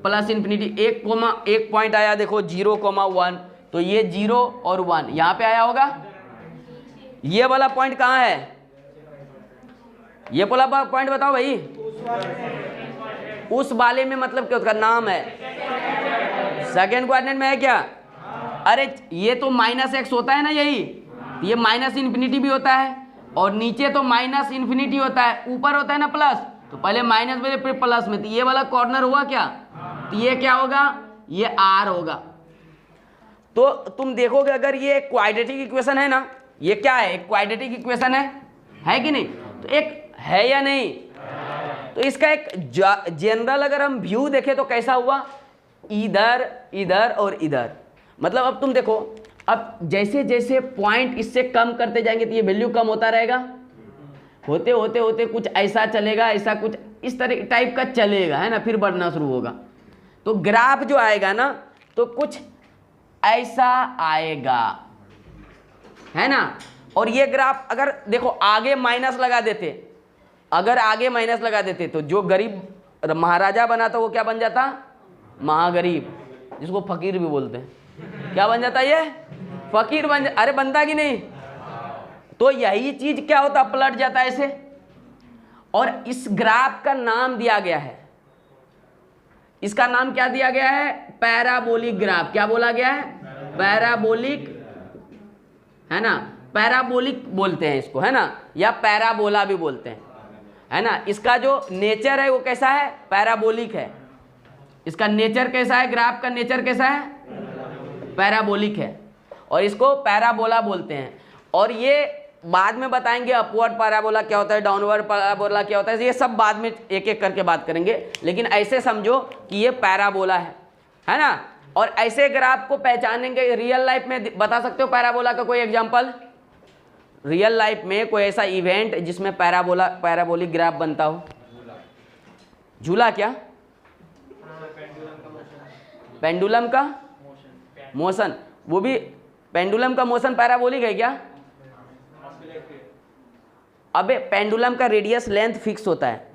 प्लस इन्फिनिटी, एक पॉइंट आया देखो 0,1, तो ये 0 और 1 यहाँ पे आया होगा। ये वाला पॉइंट कहाँ है, ये वाला पॉइंट बताओ भाई, उस वाले में मतलब क्या उसका नाम है, सेकेंड कोऑर्डिनेट में है क्या। अरे ये तो -x होता है ना, यही ये माइनस इन्फिनिटी भी होता है, और नीचे तो माइनस इन्फिनिटी होता है, ऊपर होता है ना प्लस, तो पहले माइनस में फिर प्लस में, तो ये वाला कॉर्नर हुआ क्या, तो ये क्या होगा, ये R होगा। तो तुम देखोगे अगर ये क्वाड्रेटिक इक्वेशन है ना, ये क्या है, एक क्वाड्रेटिक इक्वेशन है कि नहीं, तो एक है या नहीं। तो इसका एक जनरल अगर हम व्यू देखें तो कैसा हुआ, इधर इधर और इधर, मतलब अब तुम देखो, अब जैसे जैसे पॉइंट इससे कम करते जाएंगे तो ये वैल्यू कम होता रहेगा, होते होते होते कुछ ऐसा चलेगा, ऐसा कुछ इस तरह टाइप का चलेगा, है ना, फिर बढ़ना शुरू होगा। तो ग्राफ जो आएगा ना तो कुछ ऐसा आएगा, है ना। और ये ग्राफ अगर देखो आगे माइनस लगा देते, अगर आगे माइनस लगा देते तो जो गरीब महाराजा बना था वो क्या बन जाता, महागरीब, जिसको फकीर भी बोलते हैं, क्या बन जाता, ये फकीर बन अरे बनता कि नहीं। तो यही चीज क्या होता, पलट जाता है ऐसे। और इस ग्राफ का नाम दिया गया है, इसका नाम क्या दिया गया है, पैराबोलिक ग्राफ। क्या बोला गया है, पैराबोलिक, है ना, पैराबोलिक बोलते हैं इसको, है ना, या पैराबोला भी बोलते हैं, है ना। इसका जो नेचर है वो कैसा है, पैराबोलिक है। इसका नेचर कैसा है, ग्राफ का नेचर कैसा है, पैराबोलिक है, और इसको पैराबोला बोलते हैं। और ये बाद में बताएंगे अपवर्ड पैराबोला क्या होता है, डाउनवर्ड पैराबोला क्या होता है, ये सब बाद में एक एक करके बात करेंगे, लेकिन ऐसे समझो कि ये पैराबोला है ना। और ऐसे ग्राफ को पहचानेंगे, रियल लाइफ में बता सकते हो पैराबोला का कोई एग्जांपल, रियल लाइफ में कोई ऐसा इवेंट जिसमें पैराबोलिक ग्राफ बनता हो। झूला क्या, पेंडुलम का मोशन, वो भी पेंडुलम का मोशन पैराबोलिक है क्या। अबे पेंडुलम का रेडियस लेंथ फिक्स होता है,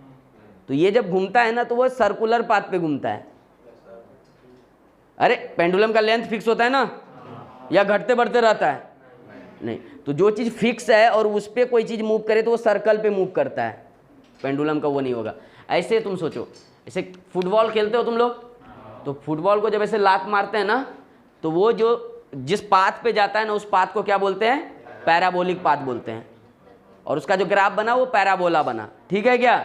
तो ये जब घूमता है ना तो वो सर्कुलर पाथ पे घूमता है। अरे पेंडुलम का लेंथ फिक्स होता है ना, या घटते बढ़ते रहता है, नहीं। तो जो चीज़ फिक्स है और उस पर कोई चीज़ मूव करे तो वो सर्कल पे मूव करता है, पेंडुलम का वो नहीं होगा। ऐसे तुम सोचो, ऐसे फुटबॉल खेलते हो तुम लोग, तो फुटबॉल को जब ऐसे लात मारते हैं ना तो वो जो जिस पाथ पे जाता है ना उस पाथ को क्या बोलते हैं, पैराबोलिक पाथ बोलते हैं, और उसका जो ग्राफ बना वो पैराबोला बना। ठीक है क्या,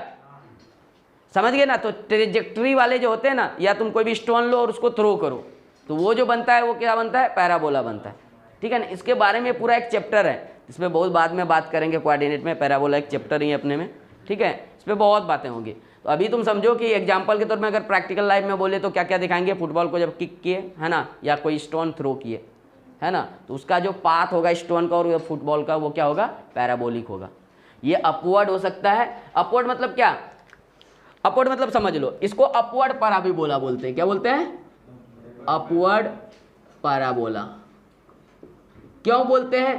समझ गए ना। तो ट्रेजेक्टरी वाले जो होते हैं ना, या तुम कोई भी स्टोन लो और उसको थ्रो करो तो वो जो बनता है वो क्या बनता है, पैराबोला बनता है। ठीक है ना, इसके बारे में पूरा एक चैप्टर है, इसमें बहुत बाद में बात करेंगे। कोऑर्डिनेट में पैराबोला एक चैप्टर ही है अपने में। ठीक है, इस पर बहुत बातें होंगी। तो अभी तुम समझो कि एग्जाम्पल के तौर में अगर प्रैक्टिकल लाइफ में बोले तो क्या क्या दिखाएंगे, फुटबॉल को जब किक किए है ना, या कोई स्टोन थ्रो किए है ना, तो उसका जो पाथ होगा स्टोन का और फुटबॉल का वो क्या होगा, पैराबोलिक होगा। ये अपवर्ड हो सकता है। अपवर्ड मतलब क्या, अपवर्ड मतलब समझ लो, इसको अपवर्ड पैराबोला बोलते हैं। क्या बोलते हैं, अपवर्ड पैराबोला। क्यों बोलते हैं,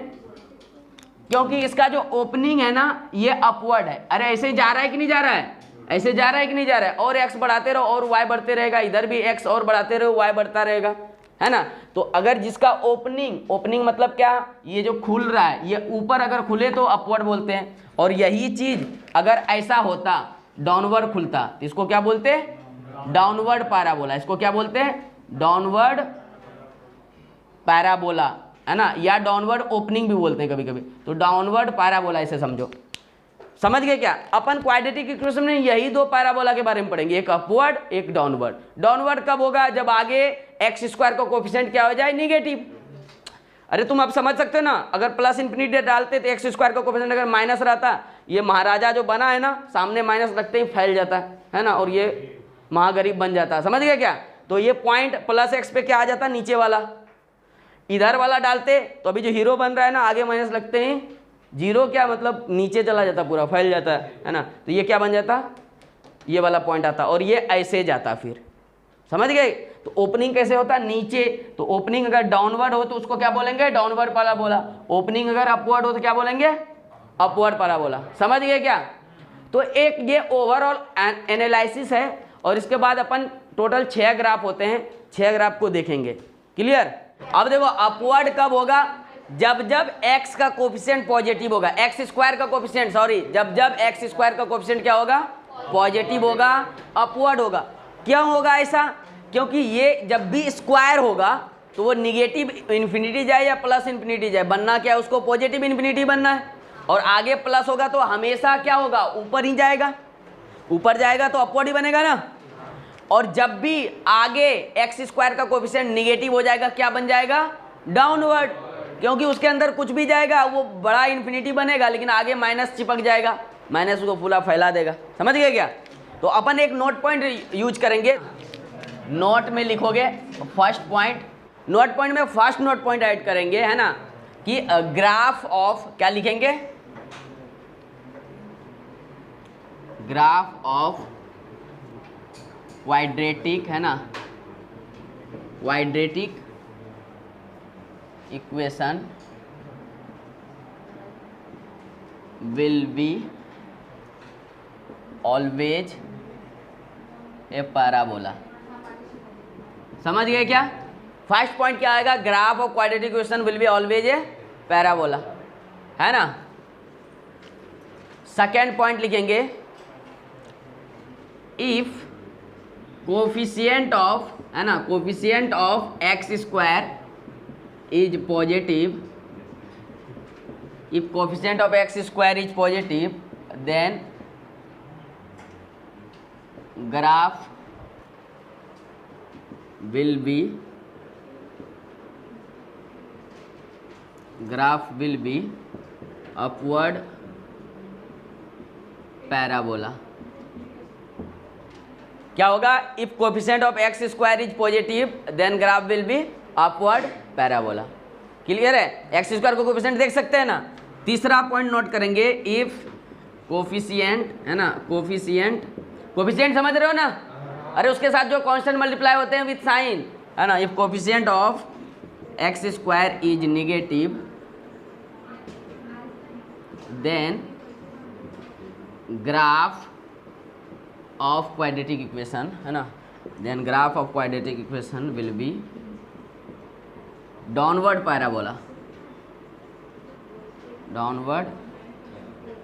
क्योंकि इसका जो ओपनिंग है ना ये अपवर्ड है। अरे ऐसे जा रहा है कि नहीं जा रहा है, ऐसे जा रहा है कि नहीं जा रहा है, और एक्स बढ़ाते रहो और वाई बढ़ते रहेगा, इधर भी एक्स और बढ़ाते रहो वाई बढ़ता रहेगा, है ना। तो अगर जिसका ओपनिंग मतलब क्या, ये जो खुल रहा है ये ऊपर अगर खुले तो अपवर्ड बोलते हैं, और यही चीज अगर ऐसा होता डाउनवर्ड खुलता तो इसको क्या बोलते हैं, डाउनवर्ड पैराबोला। इसको क्या बोलते हैं, डाउनवर्ड पैराबोला, है ना, या डाउनवर्ड ओपनिंग भी बोलते हैं कभी कभी। तो डाउनवर्ड पैराबोला ऐसे समझो। समझ गए क्या, अपन क्वाड्रेटिक इक्वेशन में यही दो पैराबोला के बारे में पढ़ेंगे, एक अपवर्ड एक डाउनवर्ड। डाउनवर्ड कब होगा, जब आगे एक्स स्क्वायर का कोफिशिएंट क्या हो जाए, निगेटिव। अरे तुम अब समझ सकते हो ना, अगर प्लस इंफिनिटी डालते तो एक्स स्क्वायर का कोफिशिएंट अगर माइनस रहता, ये महाराजा जो बना है ना, सामने माइनस लगते ही फैल जाता है ना, और ये महागरीब बन जाता है। समझ गए क्या, तो ये पॉइंट प्लस एक्स पे क्या आ जाता, नीचे वाला। इधर वाला डालते तो अभी जो हीरो बन रहा है ना, आगे माइनस लगते हैं जीरो, क्या मतलब नीचे चला जाता, पूरा फैल जाता है ना। तो ये क्या बन जाता, ये वाला पॉइंट आता, और ये ऐसे जाता फिर। समझ गए, तो ओपनिंग कैसे होता है, नीचे। तो ओपनिंग अगर डाउनवर्ड हो तो उसको क्या बोलेंगे, डाउनवर्ड पैराबोला। ओपनिंग अगर अपवर्ड हो तो क्या बोलेंगे, अपवर्ड पैराबोला। समझ गए क्या। तो एक ये ओवरऑल एनालिसिस है, और इसके बाद अपन टोटल 6 ग्राफ होते हैं, 6 ग्राफ को देखेंगे। क्लियर। अब देखो अपवर्ड कब होगा, जब जब x का कोफिशिएंट पॉजिटिव होगा, एक्स स्क्वायर का कोफिशिएंट, सॉरी, जब जब एक्स स्क्वायर का कोफिशिएंट क्या होगा, पॉजिटिव होगा, अपवर्ड होगा। क्यों होगा ऐसा, क्योंकि ये जब भी स्क्वायर होगा तो वो निगेटिव इन्फिनिटी जाए या प्लस इन्फिनिटी जाए, बनना क्या है उसको, पॉजिटिव इन्फिनिटी बनना है। और आगे प्लस होगा तो हमेशा क्या होगा, ऊपर ही जाएगा, ऊपर जाएगा तो अपवर्ड ही बनेगा ना। और जब भी आगे एक्स स्क्वायर का कोफिशिएंट निगेटिव हो जाएगा, क्या बन जाएगा, डाउनवर्ड, क्योंकि उसके अंदर कुछ भी जाएगा वो बड़ा इन्फिनिटी बनेगा, लेकिन आगे माइनस चिपक जाएगा, माइनस को पूरा फैला देगा। समझ गए क्या। तो अपन एक नोट पॉइंट यूज करेंगे, नोट में लिखोगे फर्स्ट पॉइंट, नोट पॉइंट में फर्स्ट नोट पॉइंट ऐड करेंगे, है ना, कि ग्राफ ऑफ, क्या लिखेंगे, ग्राफ ऑफ क्वाड्रेटिक, है ना, quadratic equation will be always a parabola. समझ गए क्या। फर्स्ट पॉइंट क्या आएगा, graph of quadratic equation will be always a parabola, है ना। सेकेंड पॉइंट लिखेंगे, इफ कोफिशिएंट ऑफ, है ना, coefficient of X square is positive, if coefficient of x square is positive, then graph will be upward parabola। क्या होगा, if coefficient of x square is positive, then graph will be upward parabola. Clear है, एक्स स्क्वायर को कोफिशिएंट देख सकते हैं ना। तीसरा पॉइंट नोट करेंगे, इफ कोफिशिएंट, है ना, कोफिशिएंट समझ रहे हो ना, अरे उसके साथ जो कांस्टेंट मल्टीप्लाई होते हैं विथ साइन, है ना, if coefficient of X square is negative, then graph of quadratic equation, है ना, then graph of quadratic equation will be downward parabola, downward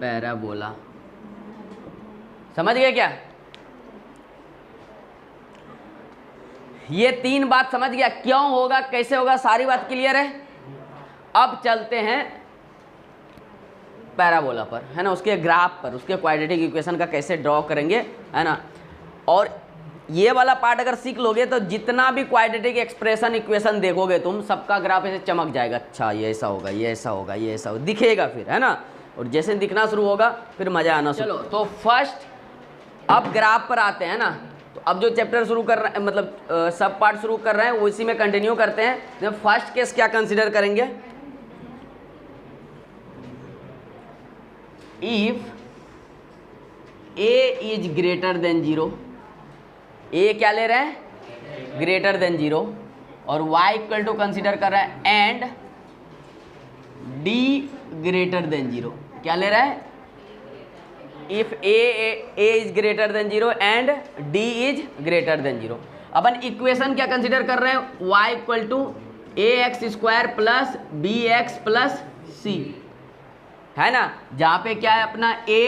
parabola. समझ गए क्या। ये 3 बात समझ गया, क्यों होगा, कैसे होगा, सारी बात क्लियर है। अब चलते हैं पैराबोला पर, है ना, उसके ग्राफ पर, उसके क्वाड्रेटिक इक्वेशन का कैसे ड्रॉ करेंगे, है ना। और ये वाला पार्ट अगर सीख लोगे तो जितना भी क्वाड्रेटिक एक्सप्रेशन इक्वेशन देखोगे तुम, सबका ग्राफ ऐसे चमक जाएगा। अच्छा ये ऐसा होगा, ये ऐसा होगा, ये ऐसा होगा, दिखेगा फिर, है ना। और जैसे दिखना शुरू होगा फिर मज़ा आना शुरू। चलो तो फर्स्ट अब ग्राफ पर आते हैं ना। तो अब जो चैप्टर शुरू कर रहे हैं, मतलब सब पार्ट शुरू कर रहे हैं, वो इसी में कंटिन्यू करते हैं। तो फर्स्ट केस क्या कंसिडर करेंगे, if a is greater than 0, a क्या ले रहे हैं, ग्रेटर देन 0, और y इक्वल टू कंसिडर कर रहा है एंड d ग्रेटर देन 0, क्या ले रहा है, if a is greater than 0 and d is greater than 0। अपन इक्वेशन क्या कंसिडर कर रहे हैं, y equal to ax² plus bx plus c, है ना, जहाँ पे क्या है अपना a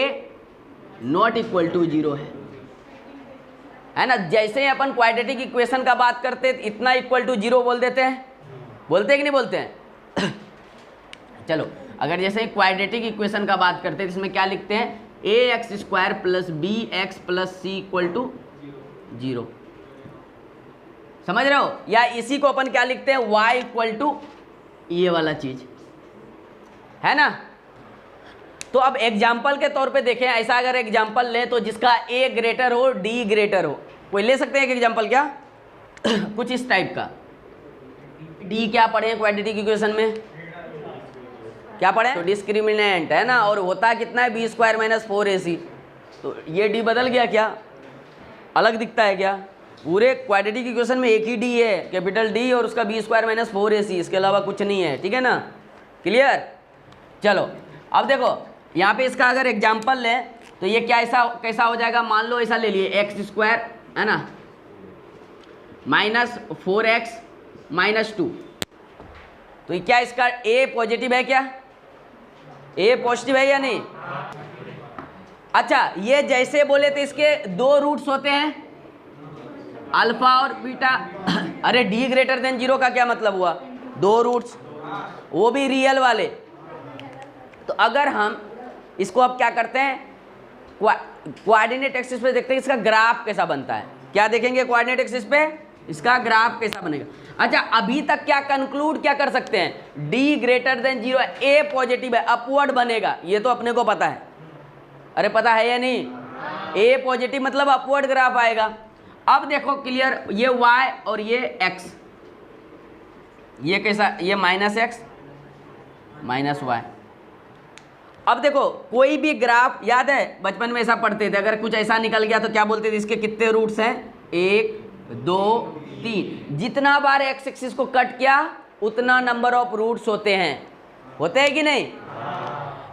नॉट इक्वल टू 0 है ना। जैसे ही अपन क्वाड्रेटिक इक्वेशन का बात करते हैं, इतना इक्वल टू 0 बोल देते हैं, बोलते हैं कि नहीं बोलते हैं। चलो अगर जैसे क्वाड्रेटिक इक्वेशन का बात करते हैं तो इसमें क्या लिखते हैं, ax² plus bx plus c equal to 0, समझ रहे हो। या इसी को अपन क्या लिखते हैं, y इक्वल टू ये वाला चीज, है ना। तो अब एग्जाम्पल के तौर पे देखें, ऐसा अगर एग्जाम्पल लें तो जिसका a ग्रेटर हो d ग्रेटर हो, कोई ले सकते हैं एक एग्जाम्पल क्या कुछ इस टाइप का। d क्या पढ़े क्वाड्रेटिक इक्वेशन में, क्या पढ़े, तो डिस्क्रिमिनेंट, है ना, और होता कितना है, b² माइनस 4ac। तो ये d बदल गया क्या, अलग दिखता है क्या, पूरे क्वाड्रेटिक इक्वेशन में एक ही d है, कैपिटल D, और उसका b² माइनस 4ac, इसके अलावा कुछ नहीं है, ठीक है ना, क्लियर। चलो अब देखो यहाँ पे इसका अगर एग्जाम्पल लें तो ये क्या ऐसा कैसा हो जाएगा, मान लो ऐसा ले लिए x², है ना, माइनस 4x माइनस 2। तो ये क्या इसका a पॉजिटिव है, क्या a पॉजिटिव है या नहीं। अच्छा ये जैसे बोले थे इसके दो रूट्स होते हैं, अल्फा और बीटा। अरे d ग्रेटर देन 0 का क्या मतलब हुआ, दो रूट्स, वो भी रियल वाले। तो अगर हम इसको अब क्या करते हैं, कोऑर्डिनेट एक्सिस पे देखते हैं इसका ग्राफ कैसा बनता है, क्या देखेंगे कोऑर्डिनेट एक्सिस पे इसका ग्राफ कैसा बनेगा। अच्छा अभी तक क्या कंक्लूड क्या कर सकते हैं, d greater than 0, a positive है, अपवर्ड बनेगा, ये तो अपने को पता है। अरे पता है या नहीं, a पॉजिटिव मतलब अपवर्ड ग्राफ आएगा। अब देखो क्लियर, ये y और ये x, ये कैसा, ये -x -y। अब देखो कोई भी ग्राफ, याद है बचपन में ऐसा पढ़ते थे, अगर कुछ ऐसा निकल गया तो क्या बोलते थे, इसके कितने रूट्स हैं, 1 2 3, जितना बार एक्स एक्सिस को कट किया उतना नंबर ऑफ रूट्स होते हैं, होते हैं कि नहीं।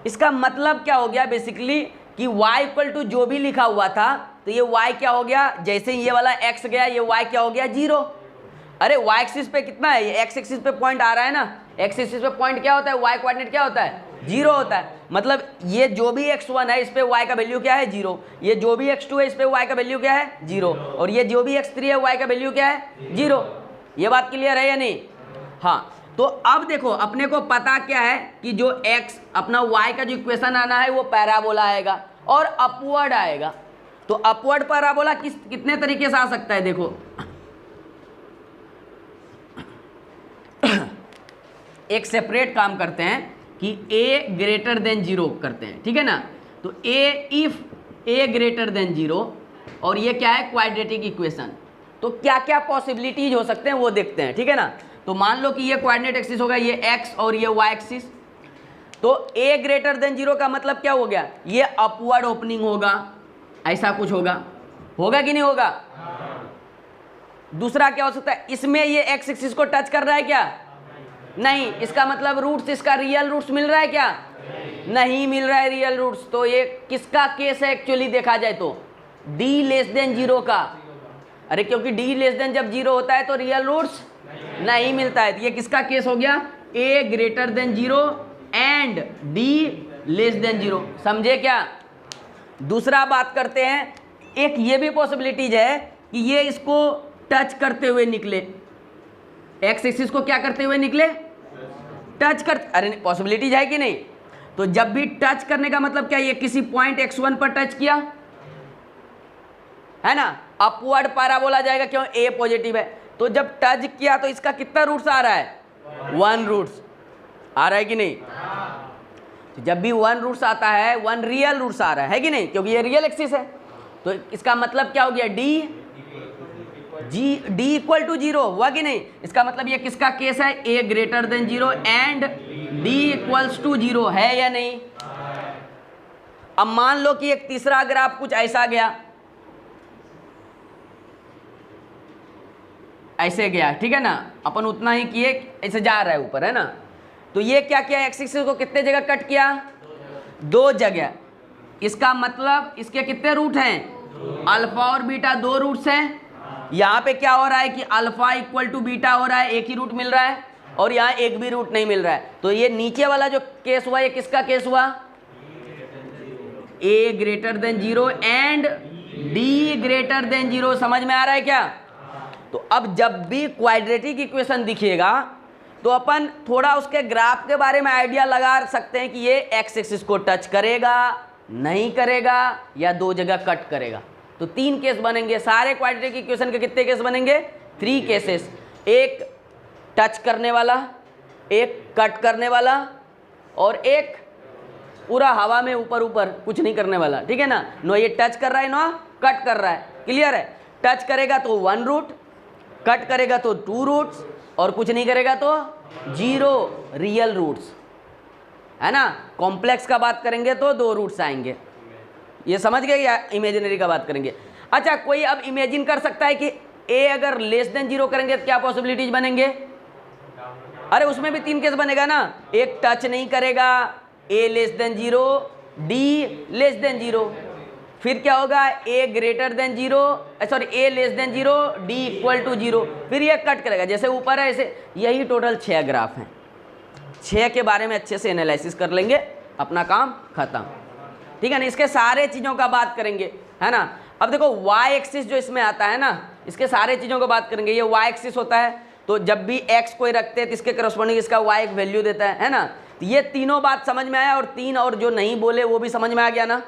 इसका मतलब क्या हो गया बेसिकली कि y इक्वल टू जो भी लिखा हुआ था, तो ये y क्या हो गया, जैसे ही ये वाला x गया ये y क्या हो गया, 0। अरे y एक्सिस पे कितना है, ये x एक्सिस पे पॉइंट आ रहा है ना, x एक्सिस पे पॉइंट क्या होता है, y कोऑर्डिनेट क्या होता है, 0 होता है। मतलब ये जो भी x1 है इस पे y का वैल्यू क्या है, 0। ये जो भी x2 है इस पे y का वैल्यू क्या है, 0। और ये जो भी x3 है y का वैल्यू क्या है, 0। ये बात क्लियर है या नहीं। हाँ तो अब देखो अपने को पता क्या है कि जो x अपना y का जो इक्वेशन आना है वो पैराबोला आएगा और अपवर्ड आएगा। तो अपवर्ड पैराबोला कितने तरीके से आ सकता है, देखो एक सेपरेट काम करते हैं कि a ग्रेटर देन 0 करते हैं, ठीक है ना। तो इफ a ग्रेटर देन 0 और ये क्या है क्वाड्रेटिक इक्वेशन, तो क्या क्या पॉसिबिलिटीज हो सकते हैं वो देखते हैं, ठीक है ना। तो मान लो कि ये कोऑर्डिनेट एक्सिस होगा, ये x और ये y एक्सिस। तो a ग्रेटर देन 0 का मतलब क्या हो गया, ये अपवर्ड ओपनिंग होगा, ऐसा कुछ होगा, होगा कि नहीं होगा। दूसरा क्या हो सकता है, इसमें ये x एक्सिस को टच कर रहा है क्या, नहीं, इसका मतलब रूट्स, इसका रियल रूट्स मिल रहा है क्या, नहीं मिल रहा है रियल रूट्स। तो ये किसका केस है एक्चुअली देखा जाए तो, d लेस देन 0 का। अरे क्योंकि d लेस देन जब 0 होता है तो रियल रूट्स नहीं मिलता है। तो ये किसका केस हो गया, a greater than 0 and d less than 0, समझे क्या। दूसरा बात करते हैं, एक ये भी पॉसिबिलिटीज है कि ये इसको टच करते हुए निकले, एक्स एक्सिस को क्या करते हुए निकले, टच कर, अरे पॉसिबिलिटीज है कि नहीं। तो जब भी टच करने का मतलब क्या, ये किसी पॉइंट x1 पर टच किया है ना, अपवर्ड पैराबोला जाएगा, क्यों, a पॉजिटिव है। तो जब टच किया तो इसका कितना रूट्स आ रहा है, 1 रूट्स आ रहा है कि नहीं। तो जब भी 1 रूट्स आता है 1 रियल रूट्स आ रहा है कि नहीं, क्योंकि ये रियल एक्सिस है। तो इसका मतलब क्या हो गया, डी इक्वल टू 0 हुआ कि नहीं। इसका मतलब ये किसका केस है, a greater than 0 and d equals to 0 है या नहीं। अब मान लो कि एक तीसरा ग्राफ कुछ ऐसा गया, ऐसे गया, ठीक है ना, अपन उतना ही किए, ऐसे जा रहा है ऊपर, है ना। तो ये क्या किया, एक्स एक्सिस को कितने जगह कट किया, 2 जगह। इसका मतलब इसके कितने रूट हैं, अल्फा और बीटा 2 रूट्स हैं। यहाँ पे क्या हो रहा है कि अल्फा इक्वल टू बीटा हो रहा है, एक ही रूट मिल रहा है, और यहाँ एक भी रूट नहीं मिल रहा है। तो ये नीचे वाला जो केस हुआ, ये किसका केस हुआ, a greater than 0 and d greater than 0। समझ में आ रहा है क्या। तो अब जब भी क्वाड्रेटिक इक्वेशन दिखेगा तो अपन थोड़ा उसके ग्राफ के बारे में आइडिया लगा सकते हैं कि ये एक्स एक्सिस को टच करेगा, नहीं करेगा, या 2 जगह कट करेगा। तो 3 केस बनेंगे। सारे क्वाड्रेटिक इक्वेशन के कितने केस बनेंगे, 3 केसेस, एक टच करने वाला, एक कट करने वाला, और एक पूरा हवा में ऊपर ऊपर कुछ नहीं करने वाला, ठीक है ना। नो ये टच कर रहा है, नो कट कर रहा है, क्लियर है। टच करेगा तो 1 रूट, कट करेगा तो 2 रूट्स, और कुछ नहीं करेगा तो 0 रियल रूट्स, है ना। कॉम्प्लेक्स का बात करेंगे तो 2 रूट्स आएंगे, ये समझ गए, या इमेजिनरी का बात करेंगे। अच्छा, कोई अब इमेजिन कर सकता है कि a अगर लेस देन 0 करेंगे तो क्या पॉसिबिलिटीज बनेंगे, अरे उसमें भी 3 केस बनेगा ना। एक टच नहीं करेगा, a less than 0, d less than 0, फिर क्या होगा, a greater than 0, sorry a less than 0, d equal to 0, फिर ये कट करेगा जैसे ऊपर है ऐसे। यही टोटल 6 ग्राफ हैं। 6 के बारे में अच्छे से एनालिसिस कर लेंगे, अपना काम खत्म, ठीक है ना। इसके सारे चीज़ों का बात करेंगे, है ना। अब देखो y एक्सिस जो इसमें आता है ना, इसके सारे चीज़ों का बात करेंगे। ये y एक्सिस होता है, तो जब भी x कोई रखते हैं तो इसके करस्पॉन्डिंग इसका y एक वैल्यू देता है ना। तो ये तीनों बात समझ में आया, और 3 और जो नहीं बोले वो भी समझ में आ गया ना।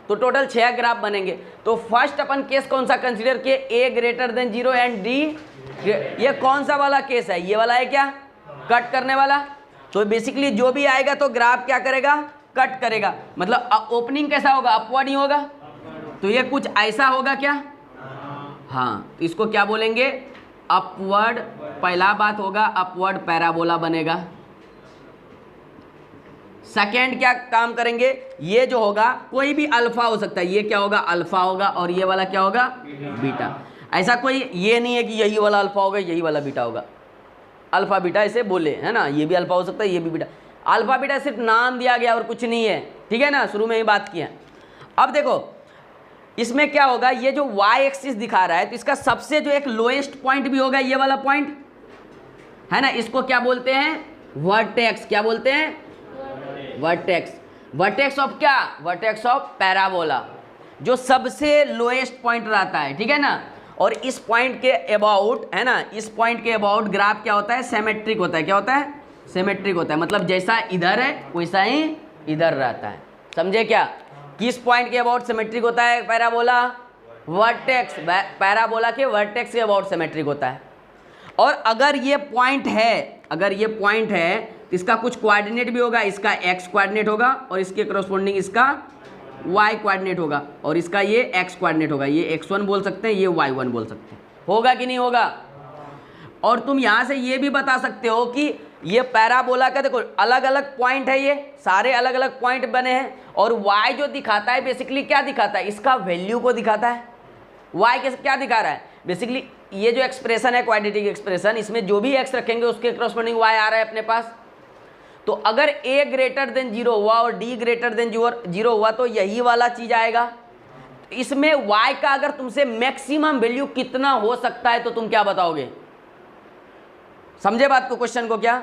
तो टोटल 6 ग्राफ बनेंगे। तो फर्स्ट अपन केस कौन सा कंसीडर किए, a greater than 0 and d, ये कौन सा वाला केस है, ये वाला है क्या, कट करने वाला। तो बेसिकली जो भी आएगा तो ग्राफ क्या करेगा, कट करेगा। मतलब ओपनिंग कैसा होगा, अपवर्ड ही होगा। तो ये कुछ ऐसा होगा क्या, हाँ, तो इसको क्या बोलेंगे, अपवर्ड, पहला बात होगा अपवर्ड पैराबोला बनेगा। सेकेंड क्या काम करेंगे, ये जो होगा कोई भी अल्फा हो सकता है, ये क्या होगा, अल्फा होगा, और ये वाला क्या होगा, बीटा। ऐसा कोई ये नहीं है कि यही वाला अल्फा होगा यही वाला बीटा होगा, अल्फा बीटा ऐसे बोले, है ना। ये भी अल्फा हो सकता है, ये भी बीटा। अल्फा बीटा सिर्फ नाम दिया गया और कुछ नहीं है, ठीक है ना, शुरू में ही बात किया। अब देखो इसमें क्या होगा, ये जो y एक्सिस दिखा रहा है तो इसका सबसे जो एक लोएस्ट पॉइंट भी होगा ये वाला पॉइंट, है ना। इसको क्या बोलते हैं, वर्टेक्स। क्या बोलते हैं, वर्टेक्स। वर्टेक्स ऑफ क्या, वर्टेक्स ऑफ पैराबोला, जो सबसे लोएस्ट पॉइंट रहता है, ठीक है ना। और इस पॉइंट के अबाउट, है ना, इस पॉइंट के अबाउट ग्राफ क्या होता है, सिमेट्रिक होता है। क्या होता है, सिमेट्रिक होता है। मतलब जैसा इधर है वैसा ही इधर रहता है, समझे क्या। किस पॉइंट के अबाउट सिमेट्रिक होता है पैराबोला, वर्टेक्स, पैराबोला के वर्टेक्स के अबाउट सिमेट्रिक होता है। और अगर ये पॉइंट है, अगर ये पॉइंट है तो इसका कुछ कोऑर्डिनेट भी होगा, इसका x कोऑर्डिनेट होगा, और इसके करस्पॉन्डिंग इसका y कोऑर्डिनेट होगा, और इसका ये x कोऑर्डिनेट होगा। ये x1 बोल सकते हैं, ये y1 बोल सकते हैं, होगा कि नहीं होगा। और तुम यहाँ से ये भी बता सकते हो कि ये पैराबोला का देखो अलग अलग पॉइंट है, ये सारे अलग अलग पॉइंट बने हैं, और y जो दिखाता है बेसिकली क्या दिखाता है, इसका वैल्यू को दिखाता है। y कैसे क्या दिखा रहा है, बेसिकली ये जो एक्सप्रेशन है क्वाड्रेटिक एक्सप्रेशन, इसमें जो भी x रखेंगे उसके करस्पॉन्डिंग y आ रहा है अपने पास। तो अगर a ग्रेटर देन 0 हुआ और d ग्रेटर देन 0 हुआ तो यही वाला चीज आएगा। इसमें y का अगर तुमसे मैक्सिमम वैल्यू कितना हो सकता है तो तुम क्या बताओगे, समझे बात को, क्वेश्चन को। क्या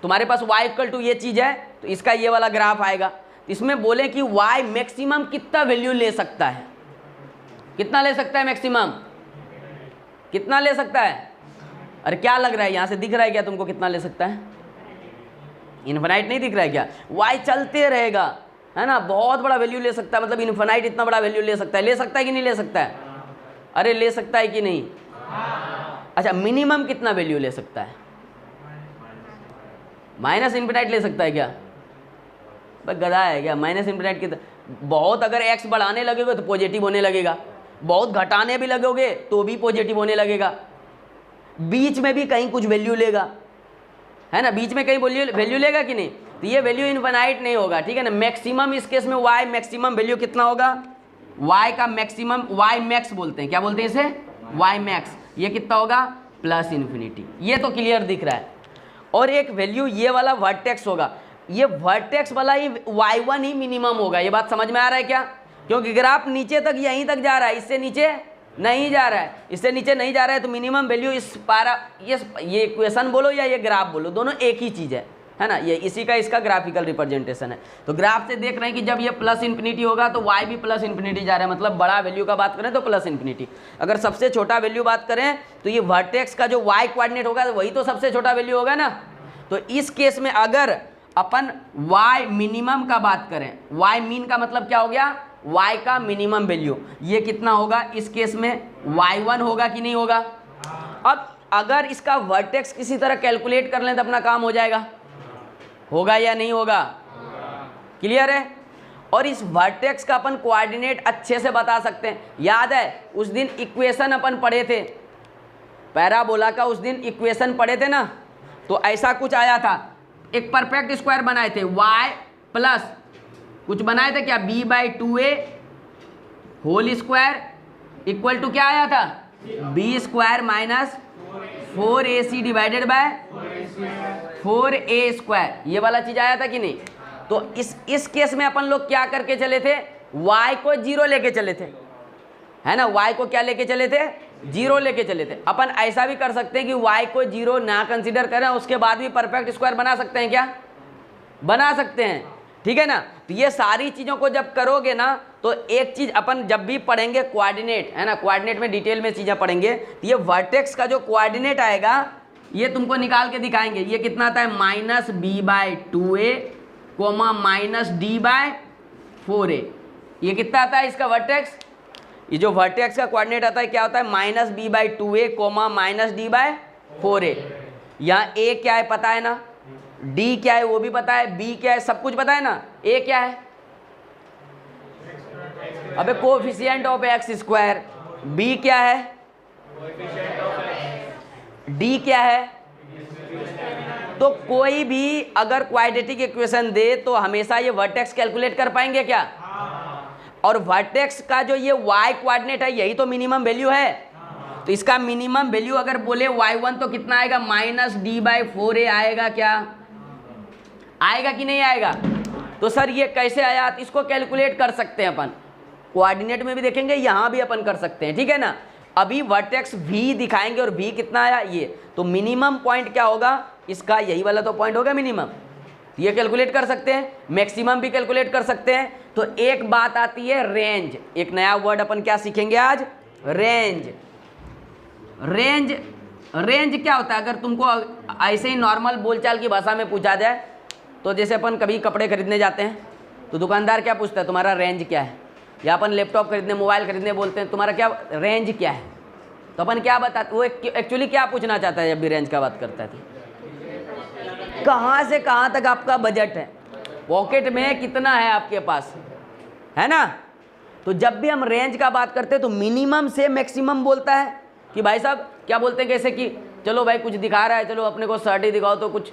तुम्हारे पास y इक्वल टू ये चीज है तो इसका ये वाला ग्राफ आएगा। इसमें बोले कि y मैक्सिमम कितना वैल्यू ले सकता है, कितना ले सकता है मैक्सिमम, कितना ले सकता है। अरे क्या लग रहा है, यहां से दिख रहा है क्या तुमको कितना ले सकता है, इन्फिनाइट नहीं दिख रहा है क्या? y चलते रहेगा, है ना, बहुत बड़ा वैल्यू ले सकता है, मतलब इन्फिनाइट इतना बड़ा वैल्यू ले सकता है कि नहीं ले सकता है? अरे ले सकता है कि नहीं? अच्छा, मिनिमम कितना वैल्यू ले सकता है? माइनस इन्फिनाइट ले सकता है क्या? बस गधा है क्या? माइनस इन्फिनाइट कितना? बहुत अगर x बढ़ाने लगोगे तो पॉजिटिव होने लगेगा, बहुत घटाने भी लगोगे तो भी पॉजिटिव होने लगेगा, बीच में भी कहीं कुछ वैल्यू लेगा, है ना, बीच में कहीं वैल्यू लेगा कि नहीं? तो ये वैल्यू इन्फिनाइट नहीं होगा, ठीक है ना। मैक्सिमम इस केस में y मैक्सिमम वैल्यू कितना होगा? y का मैक्सिमम, y मैक्स बोलते हैं, क्या बोलते हैं इसे? y max. ये कितना होगा? Plus infinity. ये तो क्लियर दिख रहा है। और एक वैल्यू ये वाला वर्टेक्स होगा, ये वर्टेक्स वाला ही y1 ही मिनिमम होगा। ये बात समझ में आ रहा है क्या? क्योंकि ग्राफ नीचे तक यहीं तक जा रहा है, इससे नीचे नहीं जा रहा है, इससे नीचे नहीं जा रहा है, तो मिनिमम वैल्यू इस पारा, ये इक्वेशन बोलो या ये ग्राफ बोलो, दोनों एक ही चीज़ है ना। ये इसी का इसका ग्राफिकल रिप्रेजेंटेशन है। तो ग्राफ से देख रहे हैं कि जब ये प्लस इन्फिनिटी होगा तो y भी प्लस इन्फिनिटी जा रहा है, मतलब बड़ा वैल्यू का बात करें तो प्लस इन्फिनिटी। अगर सबसे छोटा वैल्यू बात करें तो ये वर्टेक्स का जो y कोऑर्डिनेट होगा वही तो सबसे छोटा वैल्यू होगा ना। तो इस केस में अगर अपन y मिनिमम का बात करें, y मीन का मतलब क्या हो गया? y का मिनिमम वैल्यू, ये कितना होगा? इस केस में y1 होगा कि नहीं होगा? अब अगर इसका वर्टेक्स किसी तरह कैलकुलेट कर लें तो अपना काम हो जाएगा, होगा या नहीं होगा? क्लियर है। और इस वर्टेक्स का अपन कोऑर्डिनेट अच्छे से बता सकते हैं। याद है उस दिन इक्वेशन अपन पढ़े थे, पैराबोला का उस दिन इक्वेशन पढ़े थे ना, तो ऐसा कुछ आया था, एक परफेक्ट स्क्वायर बनाए थे, y प्लस कुछ बनाए थे क्या? b/2a whole square equal to क्या आया था? b square minus 4ac divided by 4a square, ये वाला चीज आया था कि नहीं? तो इस केस में अपन लोग क्या करके चले थे? y को 0 लेके चले थे, है ना। y को क्या लेके चले थे? 0 लेके चले थे। अपन ऐसा भी कर सकते हैं कि y को 0 ना कंसीडर करें, उसके बाद भी परफेक्ट स्क्वायर बना सकते हैं क्या? बना सकते हैं, ठीक है ना। तो ये सारी चीज़ों को जब करोगे ना तो एक चीज़ अपन जब भी पढ़ेंगे कोऑर्डिनेट, है ना, कोऑर्डिनेट में डिटेल में चीज़ें पढ़ेंगे, तो ये वर्टेक्स का जो कोऑर्डिनेट आएगा ये तुमको निकाल के दिखाएंगे। ये कितना आता है? -b/2a coma -d/4a। ये कितना आता है इसका वर्टेक्स? ये जो वर्टेक्स का कोऑर्डिनेट आता है क्या होता है? -b/2a coma -d/4a। यहाँ a क्या है पता है ना, d क्या है वो भी पता है, b क्या है सब कुछ पता है ना, a क्या है? अबे coefficient of X square. b क्या है? d क्या है? तो कोई भी अगर क्वाड्रेटिक इक्वेशन दे तो हमेशा ये वर्टेक्स कैलकुलेट कर पाएंगे क्या? और वर्टेक्स का जो ये y कोऑर्डिनेट है यही तो मिनिमम वैल्यू है। तो इसका मिनिमम वैल्यू अगर बोले y1 तो कितना आएगा? -d/4a आएगा क्या? आएगा कि नहीं आएगा? तो सर ये कैसे आया? तो इसको कैलकुलेट कर सकते हैं अपन, कोऑर्डिनेट में भी देखेंगे, यहाँ भी अपन कर सकते हैं, ठीक है ना। अभी वर्टेक्स v दिखाएंगे और v कितना आया ये, तो मिनिमम पॉइंट क्या होगा इसका? यही वाला तो पॉइंट होगा मिनिमम, ये कैलकुलेट कर सकते हैं, मैक्सिमम भी कैलकुलेट कर सकते हैं। तो एक बात आती है रेंज, एक नया वर्ड अपन क्या सीखेंगे आज? रेंज। रेंज, रेंज क्या होता है? अगर तुमको ऐसे ही नॉर्मल बोलचाल की भाषा में पूछा जाए तो जैसे अपन कभी कपड़े खरीदने जाते हैं तो दुकानदार क्या पूछता है? तुम्हारा रेंज क्या है? या अपन लैपटॉप खरीदने, मोबाइल खरीदने बोलते हैं तुम्हारा क्या रेंज क्या है? तो अपन क्या बताते, वो एक्चुअली क्या पूछना चाहता है जब भी रेंज का बात करता है? तो कहाँ से कहाँ तक आपका बजट है, पॉकेट में कितना है आपके पास, है ना। तो जब भी हम रेंज का बात करते हैं तो मिनिमम से मैक्सिमम बोलता है कि भाई साहब क्या बोलते हैं, कैसे कि चलो भाई कुछ दिखा रहा है, चलो अपने को शर्ट ही दिखाओ तो कुछ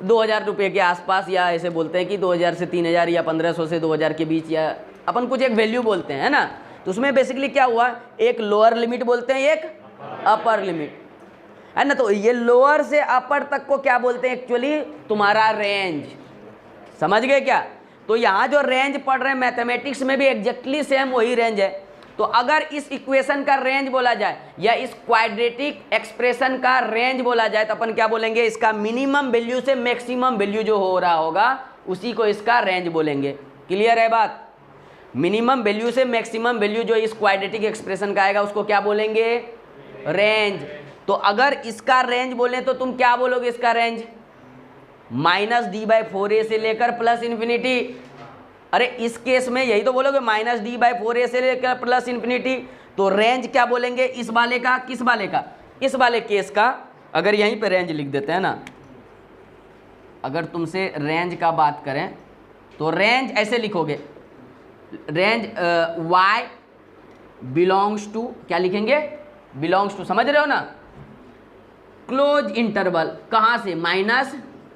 2000 रुपये के आसपास, या ऐसे बोलते हैं कि 2000 से 3000 या 1500 से 2000 के बीच, या अपन कुछ एक वैल्यू बोलते हैं, है ना। तो उसमें बेसिकली क्या हुआ, एक लोअर लिमिट बोलते हैं, एक अपर लिमिट, है ना। तो ये लोअर से अपर तक को क्या बोलते हैं एक्चुअली? तुम्हारा रेंज। समझ गए क्या? तो यहाँ जो रेंज पढ़ रहे हैं मैथमेटिक्स में भी एग्जैक्टली सेम वही रेंज है। तो अगर इस इक्वेशन का रेंज बोला जाए या इस क्वाड्रेटिक एक्सप्रेशन का रेंज बोला जाए तो अपन क्या बोलेंगे? इसका मिनिमम वैल्यू से मैक्सिमम वैल्यू जो हो रहा होगा उसी को इसका रेंज बोलेंगे। क्लियर है बात? मिनिमम वैल्यू से मैक्सिमम वैल्यू जो इस क्वाड्रेटिक एक्सप्रेशन का आएगा उसको क्या बोलेंगे? रेंज। तो अगर इसका रेंज बोले तो तुम क्या बोलोगे इसका रेंज? -d/4a से लेकर प्लस इन्फिनिटी। अरे इस केस में यही तो बोलोगे, -d/4a से लेकर प्लस इन्फिनिटी। तो रेंज क्या बोलेंगे इस वाले का, किस वाले का, इस वाले केस का। अगर यहीं पे रेंज लिख देते हैं ना, अगर तुमसे रेंज का बात करें तो रेंज ऐसे लिखोगे, रेंज y बिलोंग्स टू, क्या लिखेंगे, बिलोंग्स टू, समझ रहे हो ना, क्लोज इंटरवल, कहाँ से,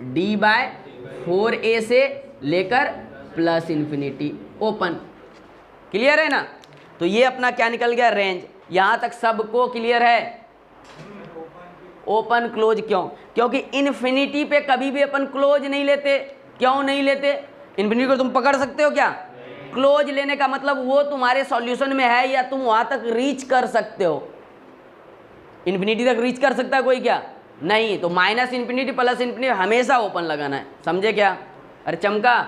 -d/4a से लेकर प्लस इन्फिनिटी, ओपन। क्लियर है ना। तो ये अपना क्या निकल गया, रेंज। यहाँ तक सबको क्लियर है। ओपन क्लोज क्यों, क्योंकि इन्फिनिटी पे कभी भी अपन क्लोज नहीं लेते। क्यों नहीं लेते, इन्फिनिटी को तुम पकड़ सकते हो क्या, क्लोज लेने का मतलब वो तुम्हारे सॉल्यूशन में है या तुम वहाँ तक रीच कर सकते हो। इन्फिनिटी तक रीच कर सकता है कोई क्या, नहीं। तो -इन्फिनिटी प्लस इन्फिनिटी हमेशा ओपन लगाना है, समझे क्या। अरे चमका।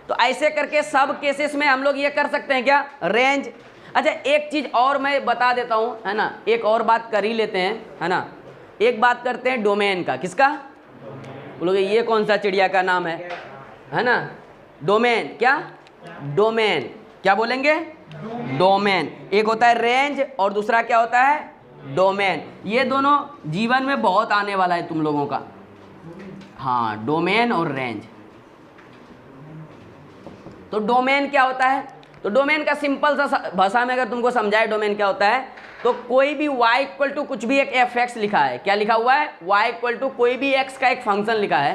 तो ऐसे करके सब केसेस में हम लोग ये कर सकते हैं क्या, रेंज। अच्छा एक चीज़ और मैं बता देता हूँ, है ना, एक और बात कर ही लेते हैं, है ना। एक बात करते हैं डोमेन का, किसका, बोलोगे ये कौन सा चिड़िया का नाम है ना, डोमेन। क्या, डोमेन, क्या बोलेंगे, डोमेन। एक होता है रेंज और दूसरा क्या होता है, डोमेन। ये दोनों जीवन में बहुत आने वाला है तुम लोगों का, हाँ, डोमेन और रेंज। तो डोमेन क्या होता है, तो डोमेन का सिंपल सा भाषा में अगर तुमको समझाए डोमेन क्या होता है, तो कोई भी y इक्वल टू कुछ भी एक f(x) लिखा है, क्या लिखा हुआ है, y इक्वल टू कोई भी x का एक फंक्शन लिखा है,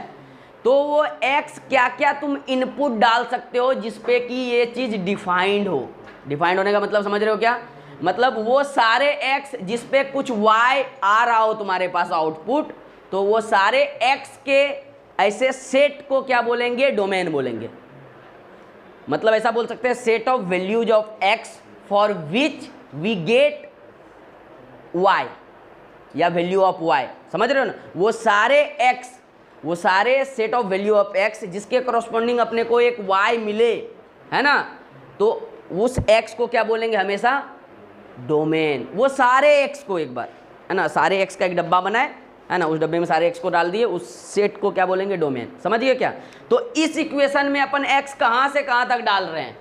तो वो x क्या क्या तुम इनपुट डाल सकते हो जिसपे कि ये चीज़ डिफाइंड हो। डिफाइंड होने का मतलब समझ रहे हो क्या, मतलब वो सारे x जिसपे कुछ y आ रहा हो तुम्हारे पास आउटपुट, तो वो सारे x के ऐसे सेट को क्या बोलेंगे, डोमेन बोलेंगे। मतलब ऐसा बोल सकते हैं, set of values of x for which we get y या वैल्यू ऑफ y, समझ रहे हो ना। वो सारे x, वो सारे set of value of x जिसके करस्पॉन्डिंग अपने को एक y मिले, है ना, तो उस x को क्या बोलेंगे हमेशा, डोमेन। वो सारे x को एक बार, है ना, सारे x का एक डब्बा बनाए, है ना, उस डब्बे में सारे x को डाल दिए, उस सेट को क्या बोलेंगे, डोमेन। समझिए क्या। तो इस इक्वेशन में अपन x कहाँ से कहाँ तक डाल रहे हैं,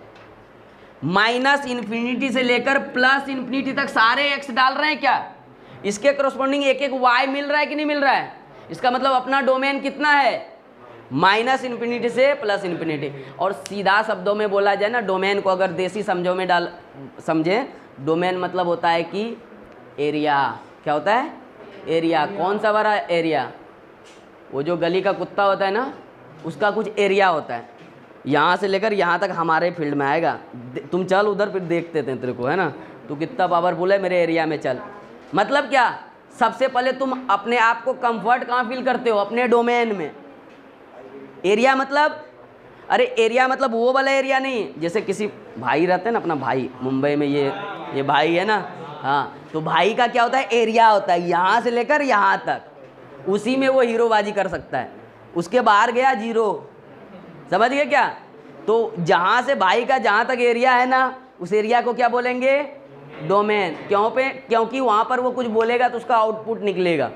-इन्फिनिटी से लेकर प्लस इन्फिनिटी तक सारे x डाल रहे हैं क्या। इसके करस्पॉन्डिंग एक एक y मिल रहा है कि नहीं मिल रहा है। इसका मतलब अपना डोमेन कितना है, -इन्फिनिटी से प्लस इन्फिनिटी। और सीधा शब्दों में बोला जाए ना, डोमेन को अगर देसी समझो में समझे, डोमेन मतलब होता है कि एरिया। क्या होता है, एरिया। कौन सा वाला एरिया, वो जो गली का कुत्ता होता है ना, उसका कुछ एरिया होता है, यहाँ से लेकर यहाँ तक हमारे फील्ड में आएगा। तुम चल उधर, फिर देखते थे तेरे को, है ना, तू कितना पावरफुल है, मेरे एरिया में चल। मतलब क्या, सबसे पहले तुम अपने आप को कंफर्ट कहाँ फील करते हो, अपने डोमेन में। एरिया मतलब, अरे एरिया मतलब वो वाला एरिया नहीं, जैसे किसी भाई रहते हैं ना, अपना भाई मुंबई में, ये भाई है ना, हाँ, तो भाई का क्या होता है, एरिया होता है, यहाँ से लेकर यहाँ तक, उसी में वो हीरोबाजी कर सकता है, उसके बाहर गया जीरो। समझ गए क्या। तो जहाँ से भाई का जहाँ तक एरिया है ना, उस एरिया को क्या बोलेंगे, डोमेन। क्योंकि वहाँ पर वो कुछ बोलेगा तो उसका आउटपुट निकलेगा।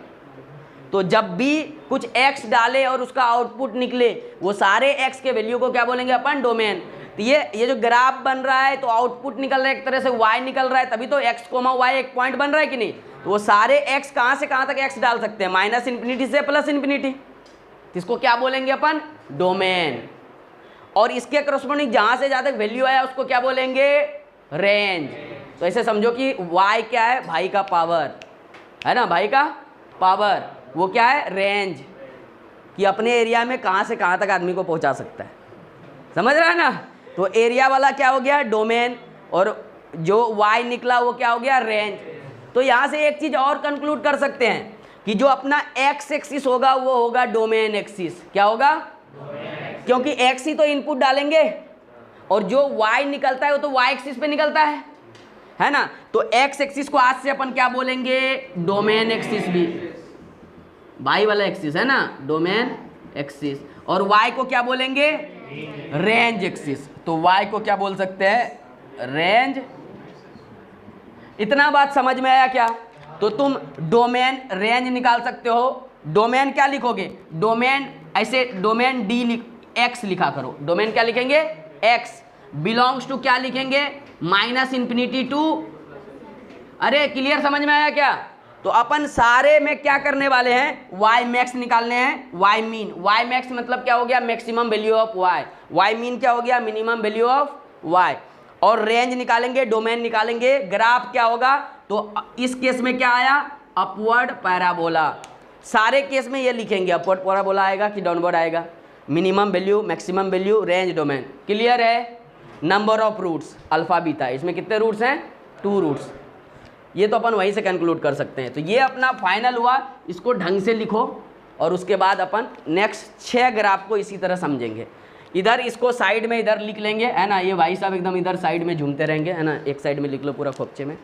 तो जब भी कुछ x डाले और उसका आउटपुट निकले, वो सारे x के वैल्यू को क्या बोलेंगे अपन, डोमेन। तो ये जो ग्राफ बन रहा है, तो आउटपुट निकल रहा है, एक तरह से y निकल रहा है, तभी तो x, y एक पॉइंट बन रहा है कि नहीं। तो वो सारे x कहाँ से कहाँ तक x डाल सकते हैं, -इन्फिनिटी से प्लस इन्फिनिटी, इसको क्या बोलेंगे अपन, डोमेन। और इसके करस्पॉन्डिंग जहाँ से जहाँ तक वैल्यू आया उसको क्या बोलेंगे, रेंज। तो ऐसे समझो कि y क्या है, भाई का पावर, है ना, भाई का पावर, वो क्या है, रेंज, कि अपने एरिया में कहाँ से कहाँ तक आदमी को पहुँचा सकता है। समझ रहा है ना। तो एरिया वाला क्या हो गया, डोमेन, और जो y निकला वो क्या हो गया, रेंज। तो यहाँ से एक चीज़ और कंक्लूड कर सकते हैं कि जो अपना x एक्सिस होगा वो होगा डोमेन एक्सिस। क्या होगा, क्योंकि x ही तो इनपुट डालेंगे, और जो y निकलता है वो तो y एक्सिस पे निकलता है ना। तो x एक्सिस को आज से अपन क्या बोलेंगे, डोमेन एक्सिस भी, y वाला एक्सिस है ना, डोमेन एक्सिस। और y को क्या बोलेंगे, रेंज एक्सिस। तो y को क्या बोल सकते हैं, रेंज। इतना बात समझ में आया क्या। तो तुम डोमेन, रेंज निकाल सकते हो। डोमेन क्या लिखोगे, डोमेन ऐसे डोमेन डी एक्स लिखा करो। डोमेन क्या लिखेंगे? एक्स। बिलोंग्स टू क्या लिखेंगे? -∞ टू, अरे क्लियर, समझ में आया क्या? तो अपन सारे में क्या करने वाले हैं? वाई मैक्स निकालने हैं, वाई मीन। वाई मैक्स मतलब क्या हो गया? Maximum value of Y. Y mean क्या हो गया? Minimum value of Y. और रेंज निकालेंगे, डोमेन निकालेंगे, ग्राफ क्या होगा? तो इस केस में क्या आया? Upward parabola. सारे केस में ये लिखेंगे, अपवर्ड पैराबोला आएगा कि डाउनवर्ड आएगा। Minimum value, maximum value, range, domain. Clear है? Number of roots alpha beta, इसमें कितने रूट्स हैं? 2 रूट्स। ये तो अपन वहीं से कंक्लूड कर सकते हैं। तो ये अपना फाइनल हुआ, इसको ढंग से लिखो और उसके बाद अपन नेक्स्ट 6 ग्राफ को इसी तरह समझेंगे। इधर इसको साइड में इधर लिख लेंगे, है ना। ये भाई साहब एकदम इधर साइड में झूमते रहेंगे, है ना। एक साइड में लिख लो पूरा खोपचे में।